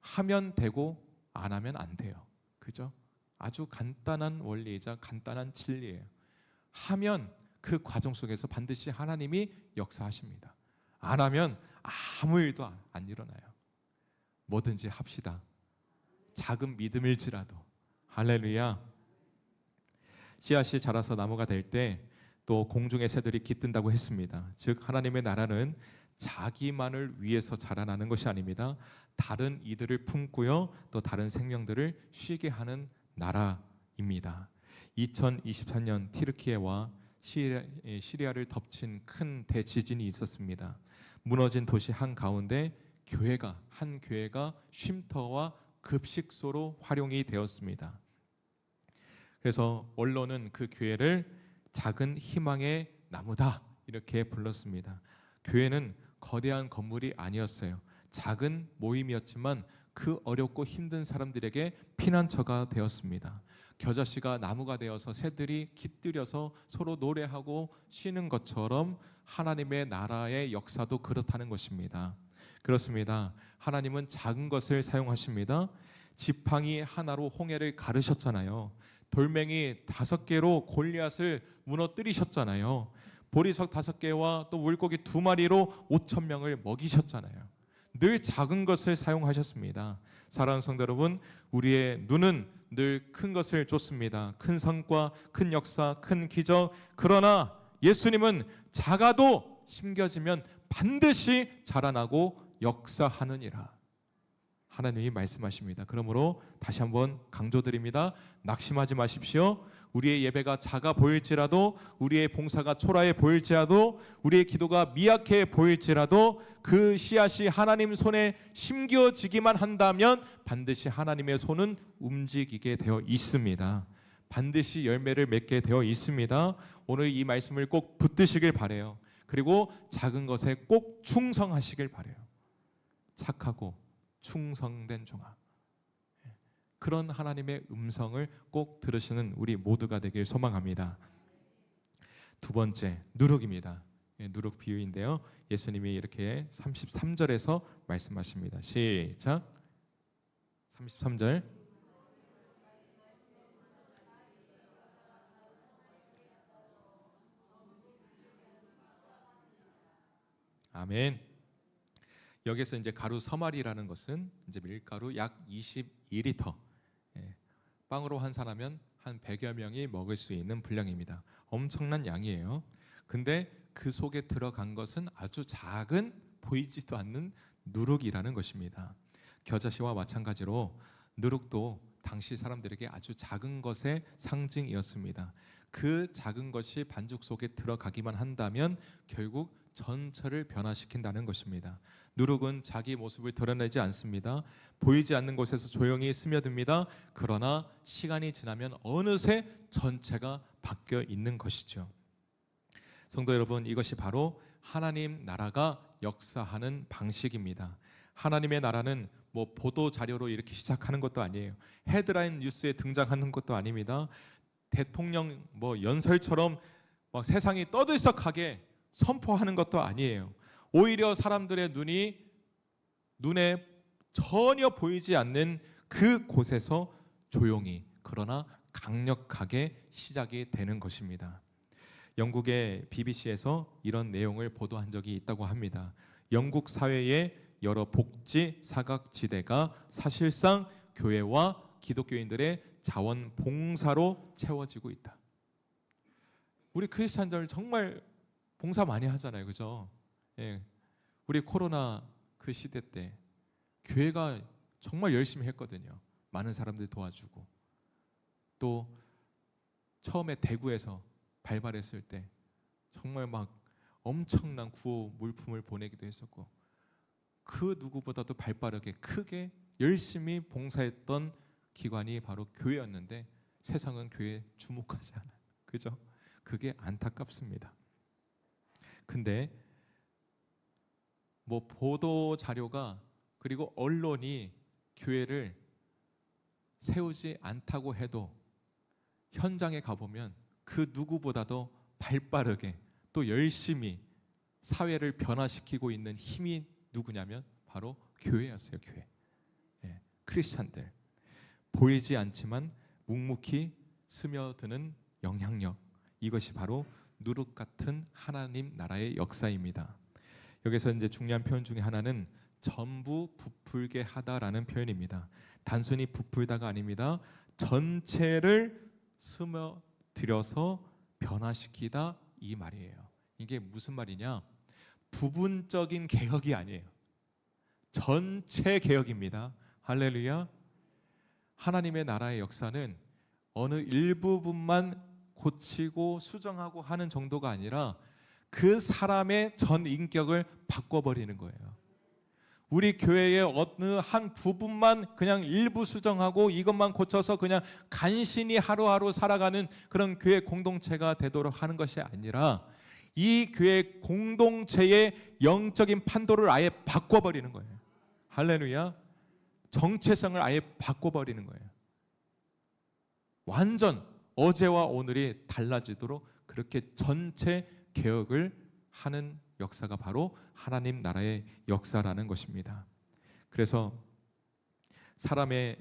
하면 되고 안 하면 안 돼요. 그죠? 아주 간단한 원리이자 간단한 진리예요. 하면 그 과정 속에서 반드시 하나님이 역사하십니다. 안 하면 아무 일도 안 일어나요. 뭐든지 합시다. 작은 믿음일지라도. 할렐루야. 씨앗이 자라서 나무가 될 때 또 공중의 새들이 깃든다고 했습니다. 즉 하나님의 나라는 자기만을 위해서 자라나는 것이 아닙니다. 다른 이들을 품고요, 또 다른 생명들을 쉬게 하는 나라입니다. 2023년 튀르키예와 시리아를 덮친 큰 대지진이 있었습니다. 무너진 도시 한가운데 한 교회가 쉼터와 급식소로 활용이 되었습니다. 그래서 언론은 그 교회를 작은 희망의 나무다 이렇게 불렀습니다. 교회는 거대한 건물이 아니었어요. 작은 모임이었지만 그 어렵고 힘든 사람들에게 피난처가 되었습니다. 겨자씨가 나무가 되어서 새들이 깃들여서 서로 노래하고 쉬는 것처럼 하나님의 나라의 역사도 그렇다는 것입니다. 그렇습니다. 하나님은 작은 것을 사용하십니다. 지팡이 하나로 홍해를 가르셨잖아요. 돌멩이 5개로 골리앗을 무너뜨리셨잖아요. 보리석 5개와 또 물고기 2마리로 5,000명을 먹이셨잖아요. 늘 작은 것을 사용하셨습니다. 사랑하는 성도 여러분, 우리의 눈은 늘 큰 것을 쫓습니다. 큰 성과, 큰 역사, 큰 기적. 그러나 예수님은 작아도 심겨지면 반드시 자라나고 역사하느니라. 하나님이 말씀하십니다. 그러므로 다시 한번 강조드립니다. 낙심하지 마십시오. 우리의 예배가 작아 보일지라도, 우리의 봉사가 초라해 보일지라도, 우리의 기도가 미약해 보일지라도 그 씨앗이 하나님 손에 심겨지기만 한다면 반드시 하나님의 손은 움직이게 되어 있습니다. 반드시 열매를 맺게 되어 있습니다. 오늘 이 말씀을 꼭 붙드시길 바라요. 그리고 작은 것에 꼭 충성하시길 바라요. 착하고 충성된 종아, 그런 하나님의 음성을 꼭 들으시는 우리 모두가 되길 소망합니다. 두 번째, 누룩입니다. 누룩 비유인데요, 예수님이 이렇게 33절에서 말씀하십니다. 시작. 33절. 아멘. 여기서 이제 가루 서말이라는 것은 이제 밀가루 약 22리터, 빵으로 환산하면 한 100여 명이 먹을 수 있는 분량입니다. 엄청난 양이에요. 근데 그 속에 들어간 것은 아주 작은, 보이지도 않는 누룩이라는 것입니다. 겨자씨와 마찬가지로 누룩도 당시 사람들에게 아주 작은 것의 상징이었습니다. 그 작은 것이 반죽 속에 들어가기만 한다면 결국 전체를 변화시킨다는 것입니다. 누룩은 자기 모습을 드러내지 않습니다. 보이지 않는 곳에서 조용히 스며듭니다. 그러나 시간이 지나면 어느새 전체가 바뀌어 있는 것이죠. 성도 여러분, 이것이 바로 하나님 나라가 역사하는 방식입니다. 하나님의 나라는 뭐 보도 자료로 이렇게 시작하는 것도 아니에요. 헤드라인 뉴스에 등장하는 것도 아닙니다. 대통령 뭐 연설처럼 막 세상이 떠들썩하게 선포하는 것도 아니에요. 오히려 사람들의 눈에 전혀 보이지 않는 그 곳에서 조용히, 그러나 강력하게 시작이 되는 것입니다. 영국의 BBC에서 이런 내용을 보도한 적이 있다고 합니다. 영국 사회의 여러 복지 사각지대가 사실상 교회와 기독교인들의 자원봉사로 채워지고 있다. 우리 크리스찬들 정말 봉사 많이 하잖아요, 그죠? 예, 우리 코로나 그 시대 때 교회가 정말 열심히 했거든요. 많은 사람들 도와주고, 또 처음에 대구에서 발발했을 때 정말 막 엄청난 구호 물품을 보내기도 했었고, 그 누구보다도 발빠르게 크게 열심히 봉사했던 기관이 바로 교회였는데 세상은 교회에 주목하지 않아요, 그죠? 그게 안타깝습니다. 근데 뭐 보도 자료가, 그리고 언론이 교회를 세우지 않다고 해도 현장에 가보면 그 누구보다도 발빠르게 또 열심히 사회를 변화시키고 있는 힘이 누구냐면 바로 교회였어요. 교회. 크리스찬들. 보이지 않지만 묵묵히 스며드는 영향력, 이것이 바로 누룩 같은 하나님 나라의 역사입니다. 여기서 이제 중요한 표현 중에 하나는 전부 부풀게 하다라는 표현입니다. 단순히 부풀다가 아닙니다. 전체를 스며들여서 변화시키다, 이 말이에요. 이게 무슨 말이냐? 부분적인 개혁이 아니에요. 전체 개혁입니다. 할렐루야. 하나님의 나라의 역사는 어느 일부분만 고치고 수정하고 하는 정도가 아니라 그 사람의 전 인격을 바꿔버리는 거예요. 우리 교회의 어느 한 부분만 그냥 일부 수정하고 이것만 고쳐서 그냥 간신히 하루하루 살아가는 그런 교회 공동체가 되도록 하는 것이 아니라 이 교회 공동체의 영적인 판도를 아예 바꿔버리는 거예요. 할렐루야. 정체성을 아예 바꿔버리는 거예요. 완전 어제와 오늘이 달라지도록 그렇게 전체 개혁을 하는 역사가 바로 하나님 나라의 역사라는 것입니다. 그래서 사람의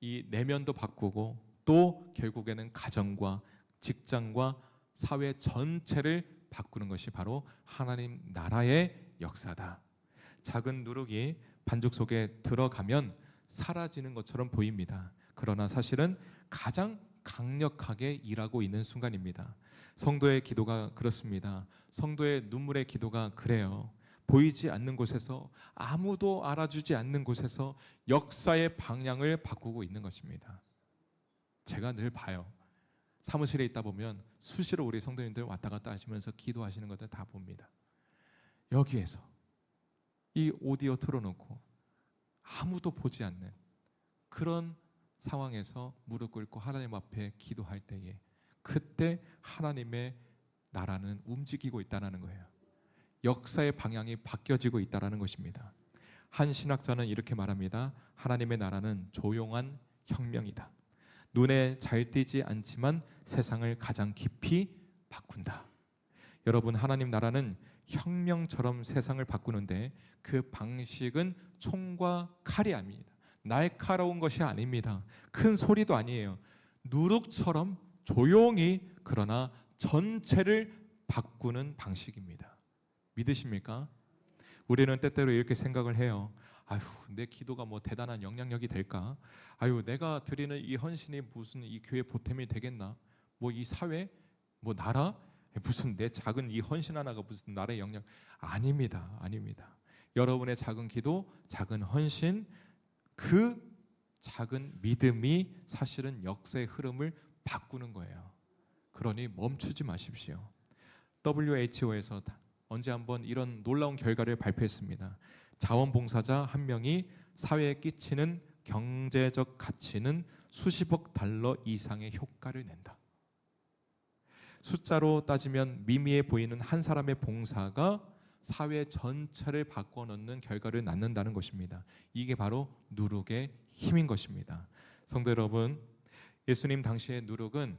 이 내면도 바꾸고 또 결국에는 가정과 직장과 사회 전체를 바꾸는 것이 바로 하나님 나라의 역사다. 작은 누룩이 반죽 속에 들어가면 사라지는 것처럼 보입니다. 그러나 사실은 가장 강력하게 일하고 있는 순간입니다. 성도의 기도가 그렇습니다. 성도의 눈물의 기도가 그래요. 보이지 않는 곳에서, 아무도 알아주지 않는 곳에서 역사의 방향을 바꾸고 있는 것입니다. 제가 늘 봐요. 사무실에 있다 보면 수시로 우리 성도님들 왔다 갔다 하시면서 기도하시는 것들 다 봅니다. 여기에서 이 오디오 틀어놓고 아무도 보지 않는 그런 상황에서 무릎 꿇고 하나님 앞에 기도할 때에 그때 하나님의 나라는 움직이고 있다는 거예요. 역사의 방향이 바뀌어지고 있다는 것입니다. 한 신학자는 이렇게 말합니다. 하나님의 나라는 조용한 혁명이다. 눈에 잘 띄지 않지만 세상을 가장 깊이 바꾼다. 여러분, 하나님 나라는 혁명처럼 세상을 바꾸는데 그 방식은 총과 칼이 아닙니다. 날카로운 것이 아닙니다. 큰 소리도 아니에요. 누룩처럼 조용히 그러나 전체를 바꾸는 방식입니다. 믿으십니까? 우리는 때때로 이렇게 생각을 해요. 아유, 내 기도가 뭐 대단한 영향력이 될까? 아유, 내가 드리는 이 헌신이 무슨 이 교회 보탬이 되겠나? 뭐 이 사회, 뭐 나라, 무슨 내 작은 이 헌신 하나가 무슨 나라의 영향? 아닙니다, 아닙니다. 여러분의 작은 기도, 작은 헌신, 그 작은 믿음이 사실은 역사의 흐름을 바꾸는 거예요. 그러니 멈추지 마십시오. WHO에서 언제 한번 이런 놀라운 결과를 발표했습니다. 자원봉사자 한 명이 사회에 끼치는 경제적 가치는 수십억 달러 이상의 효과를 낸다. 숫자로 따지면 미미해 보이는 한 사람의 봉사가 사회 전체를 바꿔놓는 결과를 낳는다는 것입니다. 이게 바로 누룩의 힘인 것입니다. 성도 여러분, 예수님 당시의 누룩은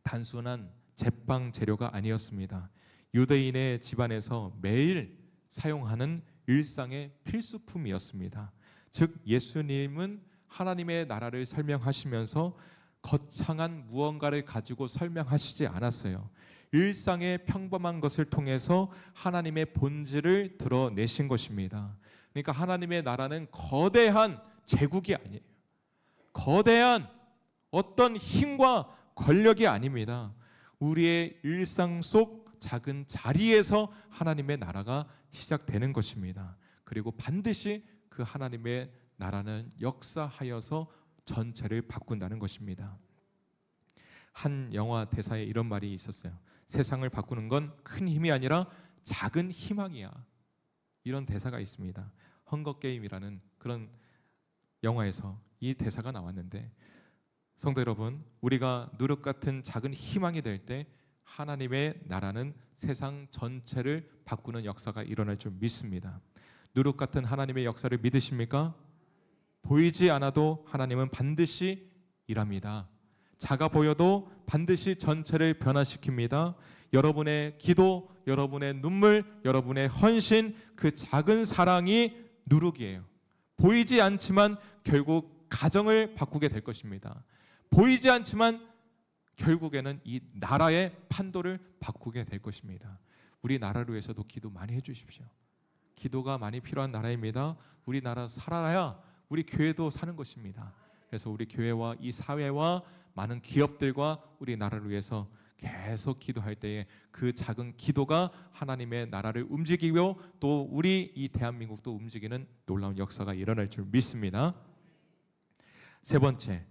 단순한 제빵 재료가 아니었습니다. 유대인의 집안에서 매일 사용하는 일상의 필수품이었습니다. 즉 예수님은 하나님의 나라를 설명하시면서 거창한 무언가를 가지고 설명하시지 않았어요. 일상의 평범한 것을 통해서 하나님의 본질을 드러내신 것입니다. 그러니까 하나님의 나라는 거대한 제국이 아니에요. 거대한 어떤 힘과 권력이 아닙니다. 우리의 일상 속 작은 자리에서 하나님의 나라가 시작되는 것입니다. 그리고 반드시 그 하나님의 나라는 역사하여서 전체를 바꾼다는 것입니다. 한 영화 대사에 이런 말이 있었어요. 세상을 바꾸는 건 큰 힘이 아니라 작은 희망이야. 이런 대사가 있습니다. 헝거게임이라는 그런 영화에서 이 대사가 나왔는데, 성도 여러분, 우리가 누룩 같은 작은 희망이 될 때 하나님의 나라는 세상 전체를 바꾸는 역사가 일어날 줄 믿습니다. 누룩 같은 하나님의 역사를 믿으십니까? 보이지 않아도 하나님은 반드시 일합니다. 작아 보여도 반드시 전체를 변화시킵니다. 여러분의 기도, 여러분의 눈물, 여러분의 헌신, 그 작은 사랑이 누룩이에요. 보이지 않지만 결국 가정을 바꾸게 될 것입니다. 보이지 않지만 결국에는 이 나라의 판도를 바꾸게 될 것입니다. 우리 나라를 위해서도 기도 많이 해주십시오. 기도가 많이 필요한 나라입니다. 우리 나라 살아야 우리 교회도 사는 것입니다. 그래서 우리 교회와 이 사회와 많은 기업들과 우리 나라를 위해서 계속 기도할 때에 그 작은 기도가 하나님의 나라를 움직이고 또 우리 이 대한민국도 움직이는 놀라운 역사가 일어날 줄 믿습니다. 세 번째,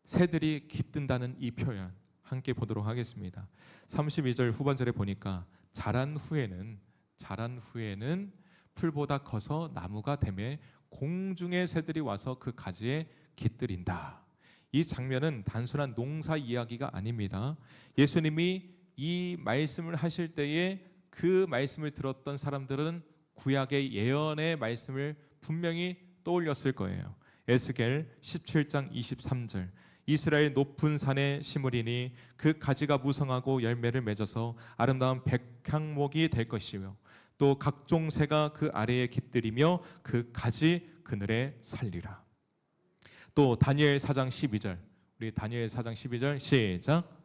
새들이 깃든다는 이 표현 함께 보도록 하겠습니다. 32절 후반절에 보니까 자란 후에는 풀보다 커서 나무가 되매 공중의 새들이 와서 그 가지에 깃들인다. 이 장면은 단순한 농사 이야기가 아닙니다. 예수님이 이 말씀을 하실 때에 그 말씀을 들었던 사람들은 구약의 예언의 말씀을 분명히 떠올렸을 거예요. 에스겔 17장 23절 이스라엘 높은 산에 심으리니 그 가지가 무성하고 열매를 맺어서 아름다운 백향목이 될 것이요 또 각종 새가 그 아래에 깃들이며 그 가지 그늘에 살리라. 또 다니엘 4장 12절 우리 다니엘 4장 12절 시작.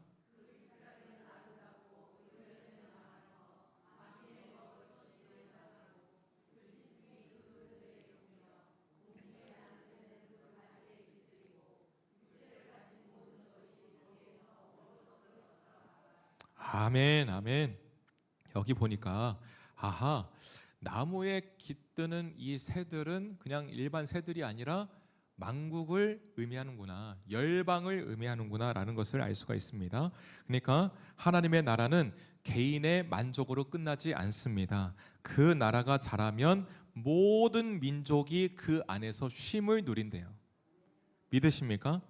아멘, 아멘. 여기 보니까 아하, 나무에 깃드는 이 새들은 그냥 일반 새들이 아니라 만국을 의미하는구나, 열방을 의미하는구나라는 것을 알 수가 있습니다. 그러니까 하나님의 나라는 개인의 만족으로 끝나지 않습니다. 그 나라가 자라면 모든 민족이 그 안에서 쉼을 누린대요. 믿으십니까?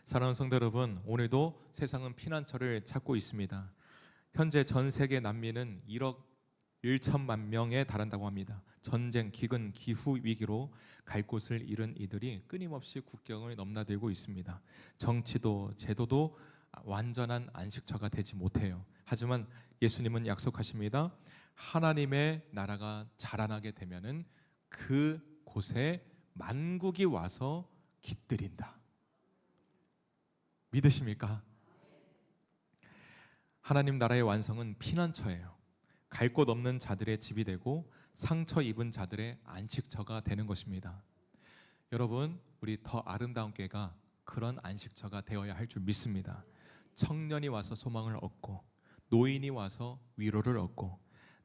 사랑하는 성도 여러분, 오늘도 세상은 피난처를 찾고 있습니다. 현재 전 세계 난민은 1억 1천만 명에 달한다고 합니다. 전쟁, 기근, 기후 위기로 갈 곳을 잃은 이들이 끊임없이 국경을 넘나들고 있습니다. 정치도 제도도 완전한 안식처가 되지 못해요. 하지만 예수님은 약속하십니다. 하나님의 나라가 자라나게 되면은 그 곳에 만국이 와서 깃들인다. 믿으십니까? 하나님 나라의 완성은 피난처예요. 갈 곳 없는 자들의 집이 되고 상처 입은 자들의 안식처가 되는 것입니다. 여러분, 우리 더 아름다운 교회가 그런 안식처가 되어야 할 줄 믿습니다. 청년이 와서 소망을 얻고 노인이 와서 위로를 얻고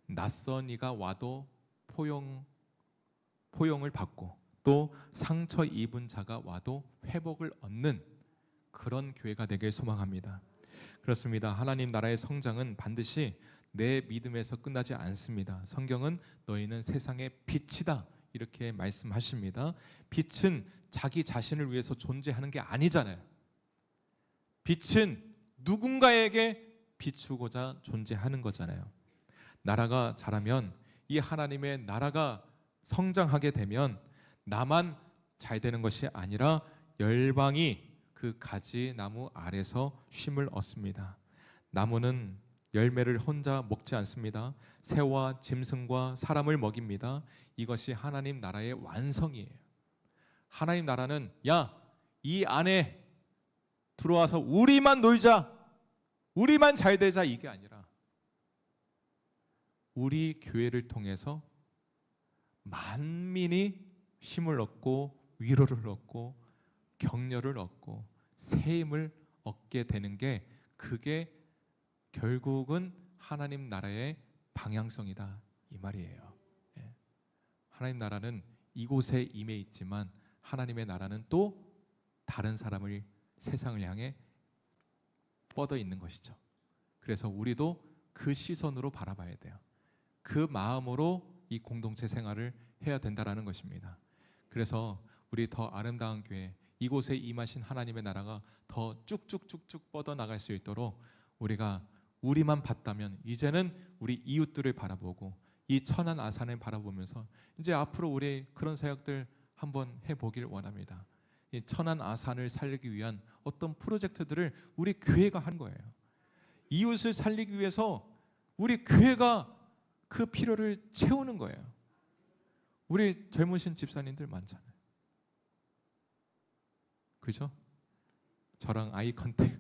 낯선 이가 와도 포용을 받고 또 상처 입은 자가 와도 회복을 얻는 그런 교회가 되길 소망합니다. 그렇습니다. 하나님 나라의 성장은 반드시 내 믿음에서 끝나지 않습니다. 성경은 너희는 세상의 빛이다 이렇게 말씀하십니다. 빛은 자기 자신을 위해서 존재하는 게 아니잖아요. 빛은 누군가에게 비추고자 존재하는 거잖아요. 나라가 자라면 이 하나님의 나라가 성장하게 되면 나만 잘 되는 것이 아니라 열방이 그 가지 나무 아래서 쉼을 얻습니다. 나무는 열매를 혼자 먹지 않습니다. 새와 짐승과 사람을 먹입니다. 이것이 하나님 나라의 완성이에요. 하나님 나라는 이 안에 들어와서 우리만 놀자, 우리만 잘 되자 이게 아니라 우리 교회를 통해서 만민이 힘을 얻고 위로를 얻고 격려를 얻고 새 힘을 얻게 되는 게 그게 결국은 하나님 나라의 방향성이다 이 말이에요. 하나님 나라는 이곳에 임해 있지만 하나님의 나라는 또 다른 사람을 세상을 향해 뻗어 있는 것이죠. 그래서 우리도 그 시선으로 바라봐야 돼요. 그 마음으로 이 공동체 생활을 해야 된다라는 것입니다. 그래서 우리 더 아름다운 교회 이곳에 임하신 하나님의 나라가 더 쭉쭉쭉쭉 뻗어나갈 수 있도록 우리만 봤다면 이제는 우리 이웃들을 바라보고 이 천안 아산을 바라보면서 이제 앞으로 우리 그런 사역들 한번 해보길 원합니다. 이 천안 아산을 살리기 위한 어떤 프로젝트들을 우리 교회가 한 거예요. 이웃을 살리기 위해서 우리 교회가 그 필요를 채우는 거예요. 우리 젊으신 집사님들 많잖아요. 그죠? 저랑 아이 컨택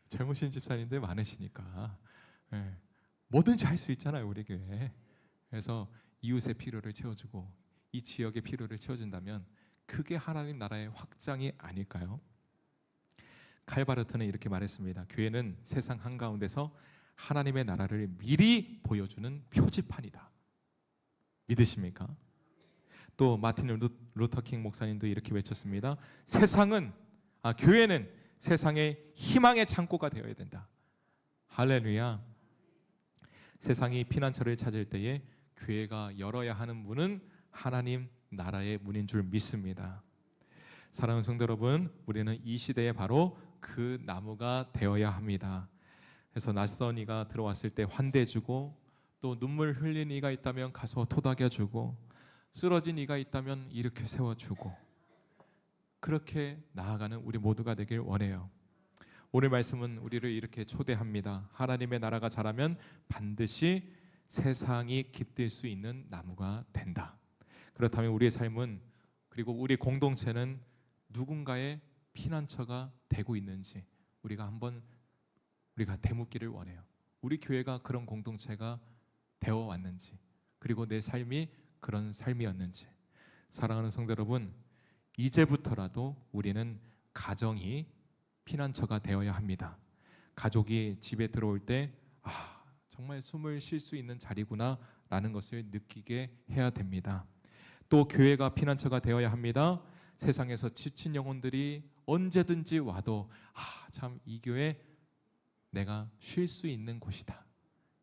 젊으신 집사님들 많으시니까 뭐든지 할 수 있잖아요 우리 교회. 그래서 이웃의 필요를 채워주고 이 지역의 필요를 채워준다면 그게 하나님 나라의 확장이 아닐까요? 칼바르트는 이렇게 말했습니다. 교회는 세상 한가운데서 하나님의 나라를 미리 보여주는 표지판이다. 믿으십니까? 또 마틴 루터킹 목사님도 이렇게 외쳤습니다. 교회는 세상의 희망의 창고가 되어야 된다. 할렐루야. 세상이 피난처를 찾을 때에 교회가 열어야 하는 문은 하나님 나라의 문인 줄 믿습니다. 사랑하는 성도 여러분, 우리는 이 시대에 바로 그 나무가 되어야 합니다. 그래서 낯선 이가 들어왔을 때 환대해주고, 또 눈물 흘린 이가 있다면 가서 토닥여주고, 쓰러진 이가 있다면 일으켜 세워주고, 그렇게 나아가는 우리 모두가 되길 원해요. 오늘 말씀은 우리를 이렇게 초대합니다. 하나님의 나라가 자라면 반드시 세상이 깃들 수 있는 나무가 된다. 그렇다면 우리의 삶은, 그리고 우리 공동체는 누군가의 피난처가 되고 있는지 우리가 되묻기를 원해요. 우리 교회가 그런 공동체가 되어 왔는지, 그리고 내 삶이 그런 삶이었는지. 사랑하는 성도 여러분, 이제부터라도 우리는 가정이 피난처가 되어야 합니다. 가족이 집에 들어올 때 정말 숨을 쉴 수 있는 자리구나 라는 것을 느끼게 해야 됩니다. 또 교회가 피난처가 되어야 합니다. 세상에서 지친 영혼들이 언제든지 와도 참 이 교회 내가 쉴 수 있는 곳이다,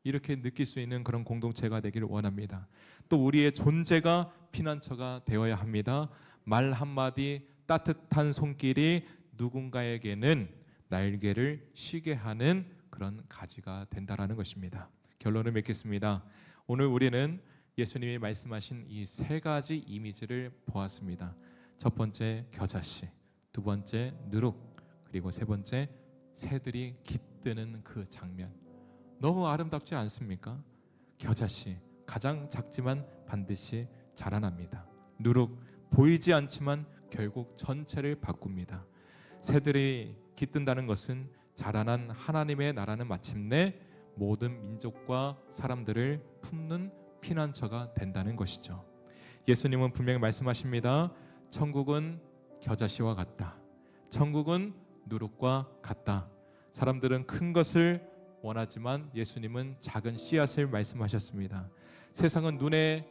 이렇게 느낄 수 있는 그런 공동체가 되기를 원합니다. 또 우리의 존재가 피난처가 되어야 합니다. 말 한마디, 따뜻한 손길이 누군가에게는 날개를 쉬게 하는 그런 가지가 된다라는 것입니다. 결론을 맺겠습니다. 오늘 우리는 예수님이 말씀하신 이 세 가지 이미지를 보았습니다. 첫 번째 겨자씨, 두 번째 누룩, 그리고 세 번째 새들이 깃드는 그 장면. 너무 아름답지 않습니까? 겨자씨, 가장 작지만 반드시 자라납니다. 누룩, 보이지 않지만 결국 전체를 바꿉니다. 새들이 깃든다는 것은 자라난 하나님의 나라는 마침내 모든 민족과 사람들을 품는 피난처가 된다는 것이죠. 예수님은 분명히 말씀하십니다. 천국은 겨자씨와 같다. 천국은 누룩과 같다. 사람들은 큰 것을 원하지만 예수님은 작은 씨앗을 말씀하셨습니다. 세상은 눈에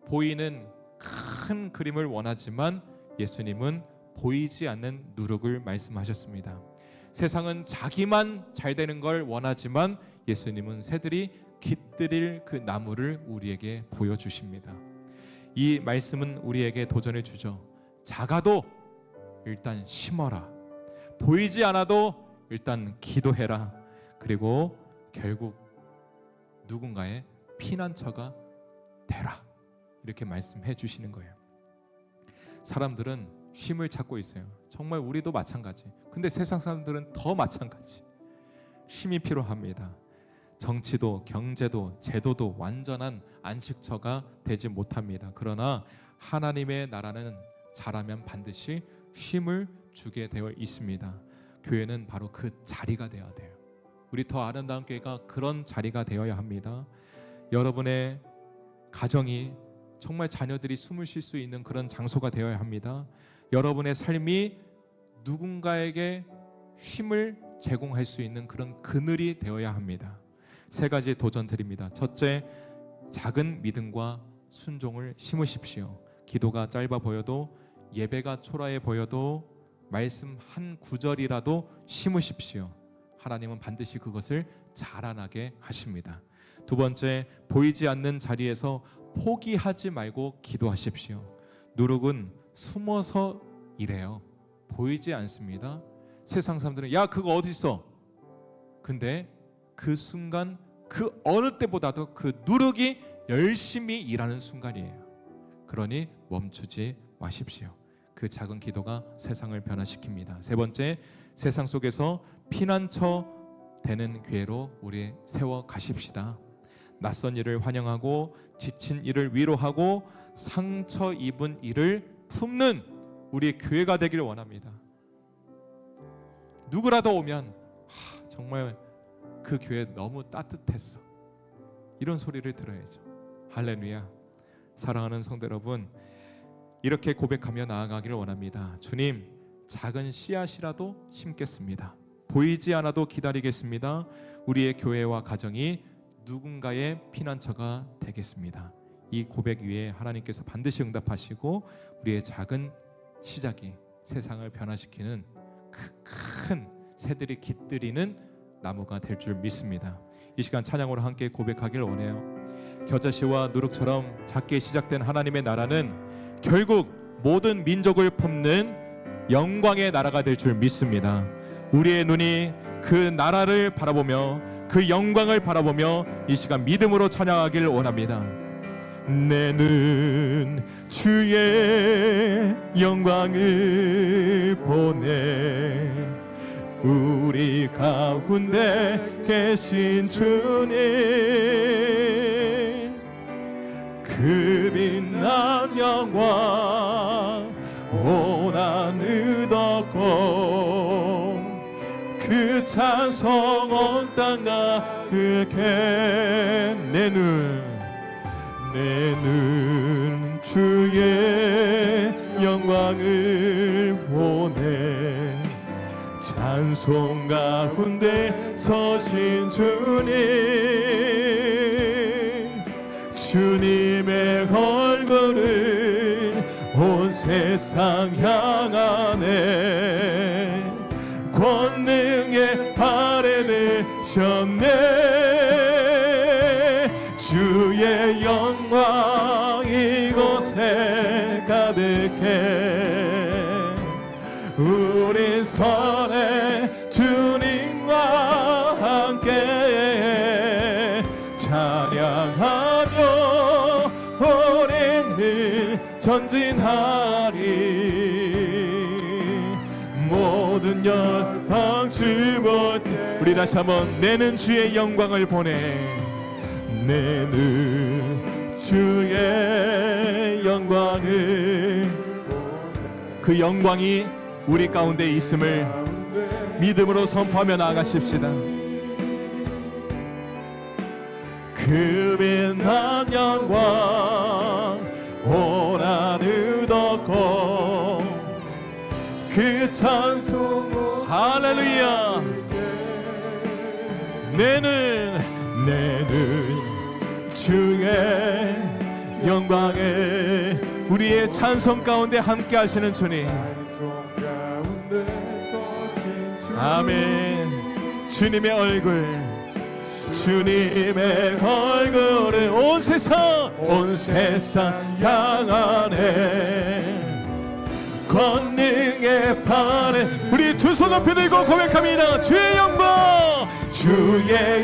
보이는 큰 그림을 원하지만 예수님은 보이지 않는 누룩을 말씀하셨습니다. 세상은 자기만 잘 되는 걸 원하지만 예수님은 새들이 깃들일 그 나무를 우리에게 보여주십니다. 이 말씀은 우리에게 도전을 주죠. 작아도 일단 심어라. 보이지 않아도 일단 기도해라. 그리고 결국 누군가의 피난처가 되라. 이렇게 말씀해 주시는 거예요. 사람들은 쉼을 찾고 있어요. 정말 우리도 마찬가지. 근데 세상 사람들은 더 마찬가지. 쉼이 필요합니다. 정치도 경제도 제도도 완전한 안식처가 되지 못합니다. 그러나 하나님의 나라는 자라면 반드시 쉼을 주게 되어 있습니다. 교회는 바로 그 자리가 되어야 돼요. 우리 더 아름다운 교회가 그런 자리가 되어야 합니다. 여러분의 가정이 정말 자녀들이 숨을 쉴 수 있는 그런 장소가 되어야 합니다. 여러분의 삶이 누군가에게 쉼을 제공할 수 있는 그런 그늘이 되어야 합니다. 세 가지 도전 드립니다. 첫째, 작은 믿음과 순종을 심으십시오. 기도가 짧아 보여도, 예배가 초라해 보여도 말씀 한 구절이라도 심으십시오. 하나님은 반드시 그것을 자라나게 하십니다. 두 번째, 보이지 않는 자리에서 포기하지 말고 기도하십시오. 누룩은 숨어서 일해요. 보이지 않습니다. 세상 사람들은 야 그거 어디 있어? 근데 그 순간 그 어느 때보다도 그 누룩이 열심히 일하는 순간이에요. 그러니 멈추지 마십시오. 그 작은 기도가 세상을 변화시킵니다. 세 번째, 세상 속에서 피난처 되는 교회로 우리 세워 가십시다. 낯선 이를 환영하고 지친 이를 위로하고 상처 입은 이를 품는 우리 교회가 되기를 원합니다. 누구라도 오면 정말 그 교회 너무 따뜻했어, 이런 소리를 들어야죠. 할렐루야. 사랑하는 성도 여러분, 이렇게 고백하며 나아가기를 원합니다. 주님, 작은 씨앗이라도 심겠습니다. 보이지 않아도 기다리겠습니다. 우리의 교회와 가정이 누군가의 피난처가 되겠습니다. 이 고백 위에 하나님께서 반드시 응답하시고 우리의 작은 시작이 세상을 변화시키는 큰 새들이 깃들이는 나무가 될 줄 믿습니다. 이 시간 찬양으로 함께 고백하길 원해요. 겨자씨와 누룩처럼 작게 시작된 하나님의 나라는 결국 모든 민족을 품는 영광의 나라가 될 줄 믿습니다. 우리의 눈이 그 나라를 바라보며 그 영광을 바라보며 이 시간 믿음으로 찬양하길 원합니다. 내 눈 주의 영광을 보네. 우리 가운데 계신 주님, 그 빛난 영광 온 하늘 덮고 그 찬송 온 땅 가득해. 내 눈 주의 영광을 보네. 찬송 가운데 서신 주님의 얼굴을 온 세상 향하네. 권능의 발에 드셨네. 주의 영광 이곳에 가득해. 우린 선해 주님과 함께 찬양하며 오랜 늘 전진하리. 모든 영광 주보. 우리 다시 한번 내는 주의 영광을 보내. 내는 주의 영광을. 그 영광이 우리 가운데 있음을 믿음으로 선포하며 나아가십시다. 그 빛난 영광 온 하늘 덮고 그 찬송. 할렐루야. 내는 주의 영광에 우리의 찬송 가운데 함께 하시는 주님. 아멘. 주님의 얼굴을 온 세상 향하네. 권능의 판에 우리 두 손 높이 들고 고백합니다. 주의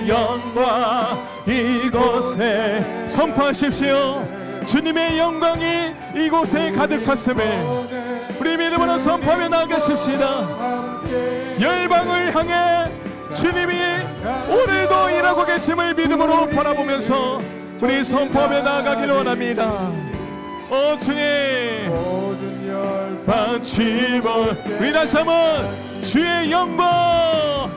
영광 이곳에 선포하십시오. 주님의 영광이 이곳에 가득 찼음을 우리 믿음으로 선포하며 나아가십시다. 열방을 향해 주님이 오늘도 일하고 계심을 믿음으로 바라보면서 우리 선포하며 나아가기를 원합니다. 오 주님, 우리 다시 한번 주의 영광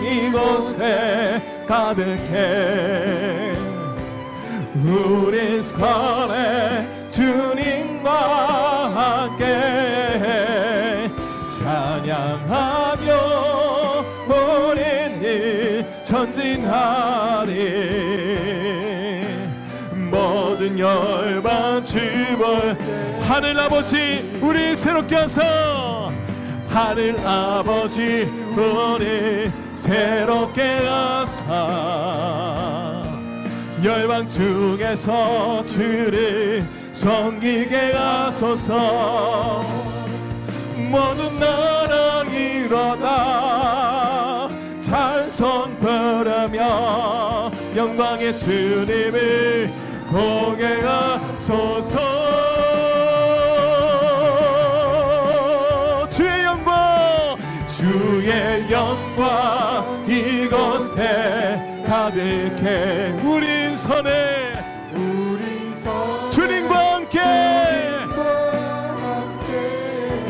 이곳에 가득해. 우리 선해 주님과 함께 찬양하며 오랜 일 전진하리. 모든 열방 주벌 하늘 아버지 우리 새롭게 하사. 하늘 아버지 우리 새롭게 하사. 열방 중에서 주를 섬기게 하소서. 모든 나라 일어나 찬송 부르며 영광의 주님을 공개하소서. 주의 영광 이곳에 가득해. 우린 선해 주님과 함께.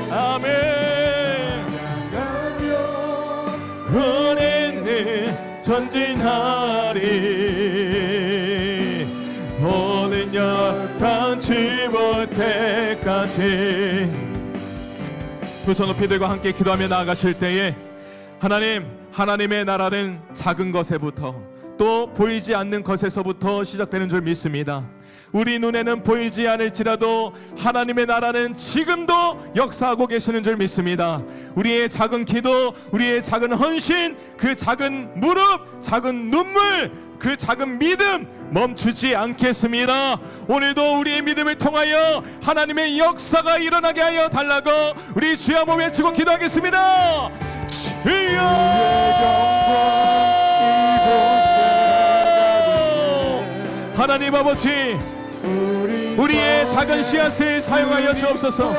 아멘. 은혜는 전진하리. 모든 영광 주볼 때까지. 두 손 높이 들고 함께 기도하며 나아가실 때에 하나님의 나라는 작은 것에부터 또 보이지 않는 것에서부터 시작되는 줄 믿습니다. 우리 눈에는 보이지 않을지라도 하나님의 나라는 지금도 역사하고 계시는 줄 믿습니다. 우리의 작은 기도, 우리의 작은 헌신, 그 작은 무릎, 작은 눈물, 그 작은 믿음 멈추지 않겠습니다. 오늘도 우리의 믿음을 통하여 하나님의 역사가 일어나게 하여 달라고 우리 주여 한번 외치고 기도하겠습니다. 주여! 하나님 아버지, 우리의 작은 씨앗을 사용하여 주옵소서.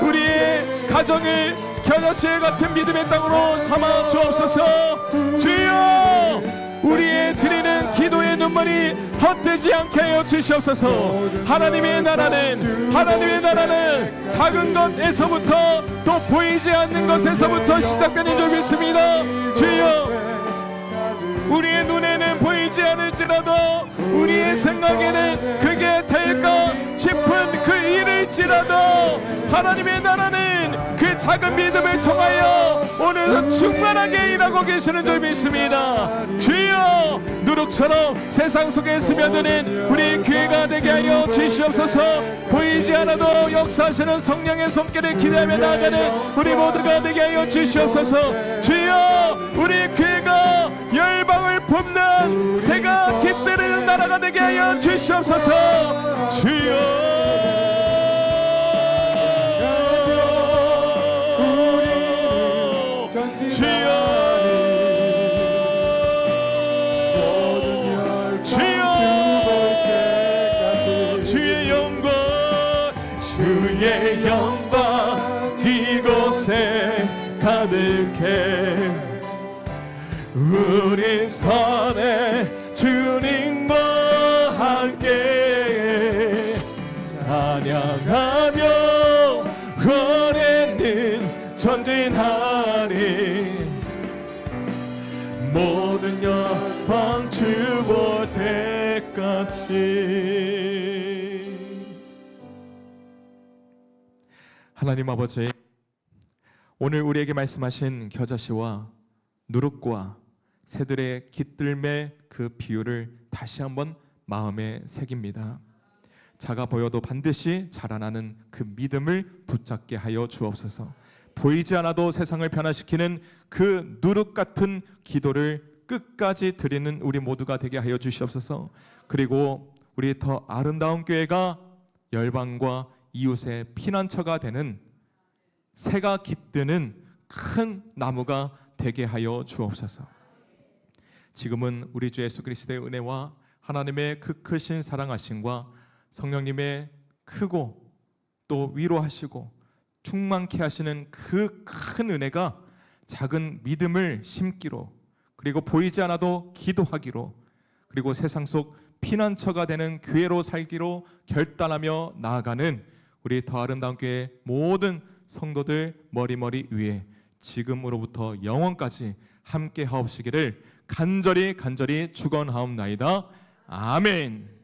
우리의 가정을 겨자씨 같은 믿음의 땅으로 삼아 주옵소서. 주여, 우리의 드리는 기도의 눈물이 헛되지 않게 하여 주시옵소서. 하나님의 나라는 작은 것에서부터 또 보이지 않는 것에서부터 시작되는 줄 믿습니다. 주여, 우리의 눈에는 보이지 않을지라도 우리의 생각에는 그게 될까 싶은 그 일일지라도 하나님의 나라는 그 작은 믿음을 통하여 오늘도 충만하게 일하고 계시는 줄 믿습니다. 주여, 누룩처럼 세상 속에 스며드는 우리 교회가 되게 하여 주시옵소서. 보이지 않아도 역사하시는 성령의 손길을 기대하며 나아가는 우리 모두가 되게 하여 주시옵소서. 주여, 우리 교회가 열방을 뿜는 새가 깃들이는 나라가 되게 하여 주시옵소서. 주여, 주의 영광 이곳에 가득해. 우리 선에 주님과 함께 찬양하며 오래는 전진하리. 모든 영광 주 볼 때까지. 하나님 아버지, 오늘 우리에게 말씀하신 겨자씨와 누룩과 새들의 깃들매 그 비유를 다시 한번 마음에 새깁니다. 작아 보여도 반드시 자라나는 그 믿음을 붙잡게 하여 주옵소서. 보이지 않아도 세상을 변화시키는 그 누룩 같은 기도를 끝까지 드리는 우리 모두가 되게 하여 주시옵소서. 그리고 우리 더 아름다운 교회가 열방과 이웃의 피난처가 되는 새가 깃드는 큰 나무가 되게 하여 주옵소서. 지금은 우리 주 예수 그리스도의 은혜와 하나님의 그 크신 사랑하심과 성령님의 크고 또 위로하시고 충만케 하시는 그 큰 은혜가 작은 믿음을 심기로, 그리고 보이지 않아도 기도하기로, 그리고 세상 속 피난처가 되는 교회로 살기로 결단하며 나아가는 우리 더 아름다운 교회 모든 성도들 머리머리 위에 지금으로부터 영원까지 함께 하옵시기를 간절히 축원하옵나이다. 아멘.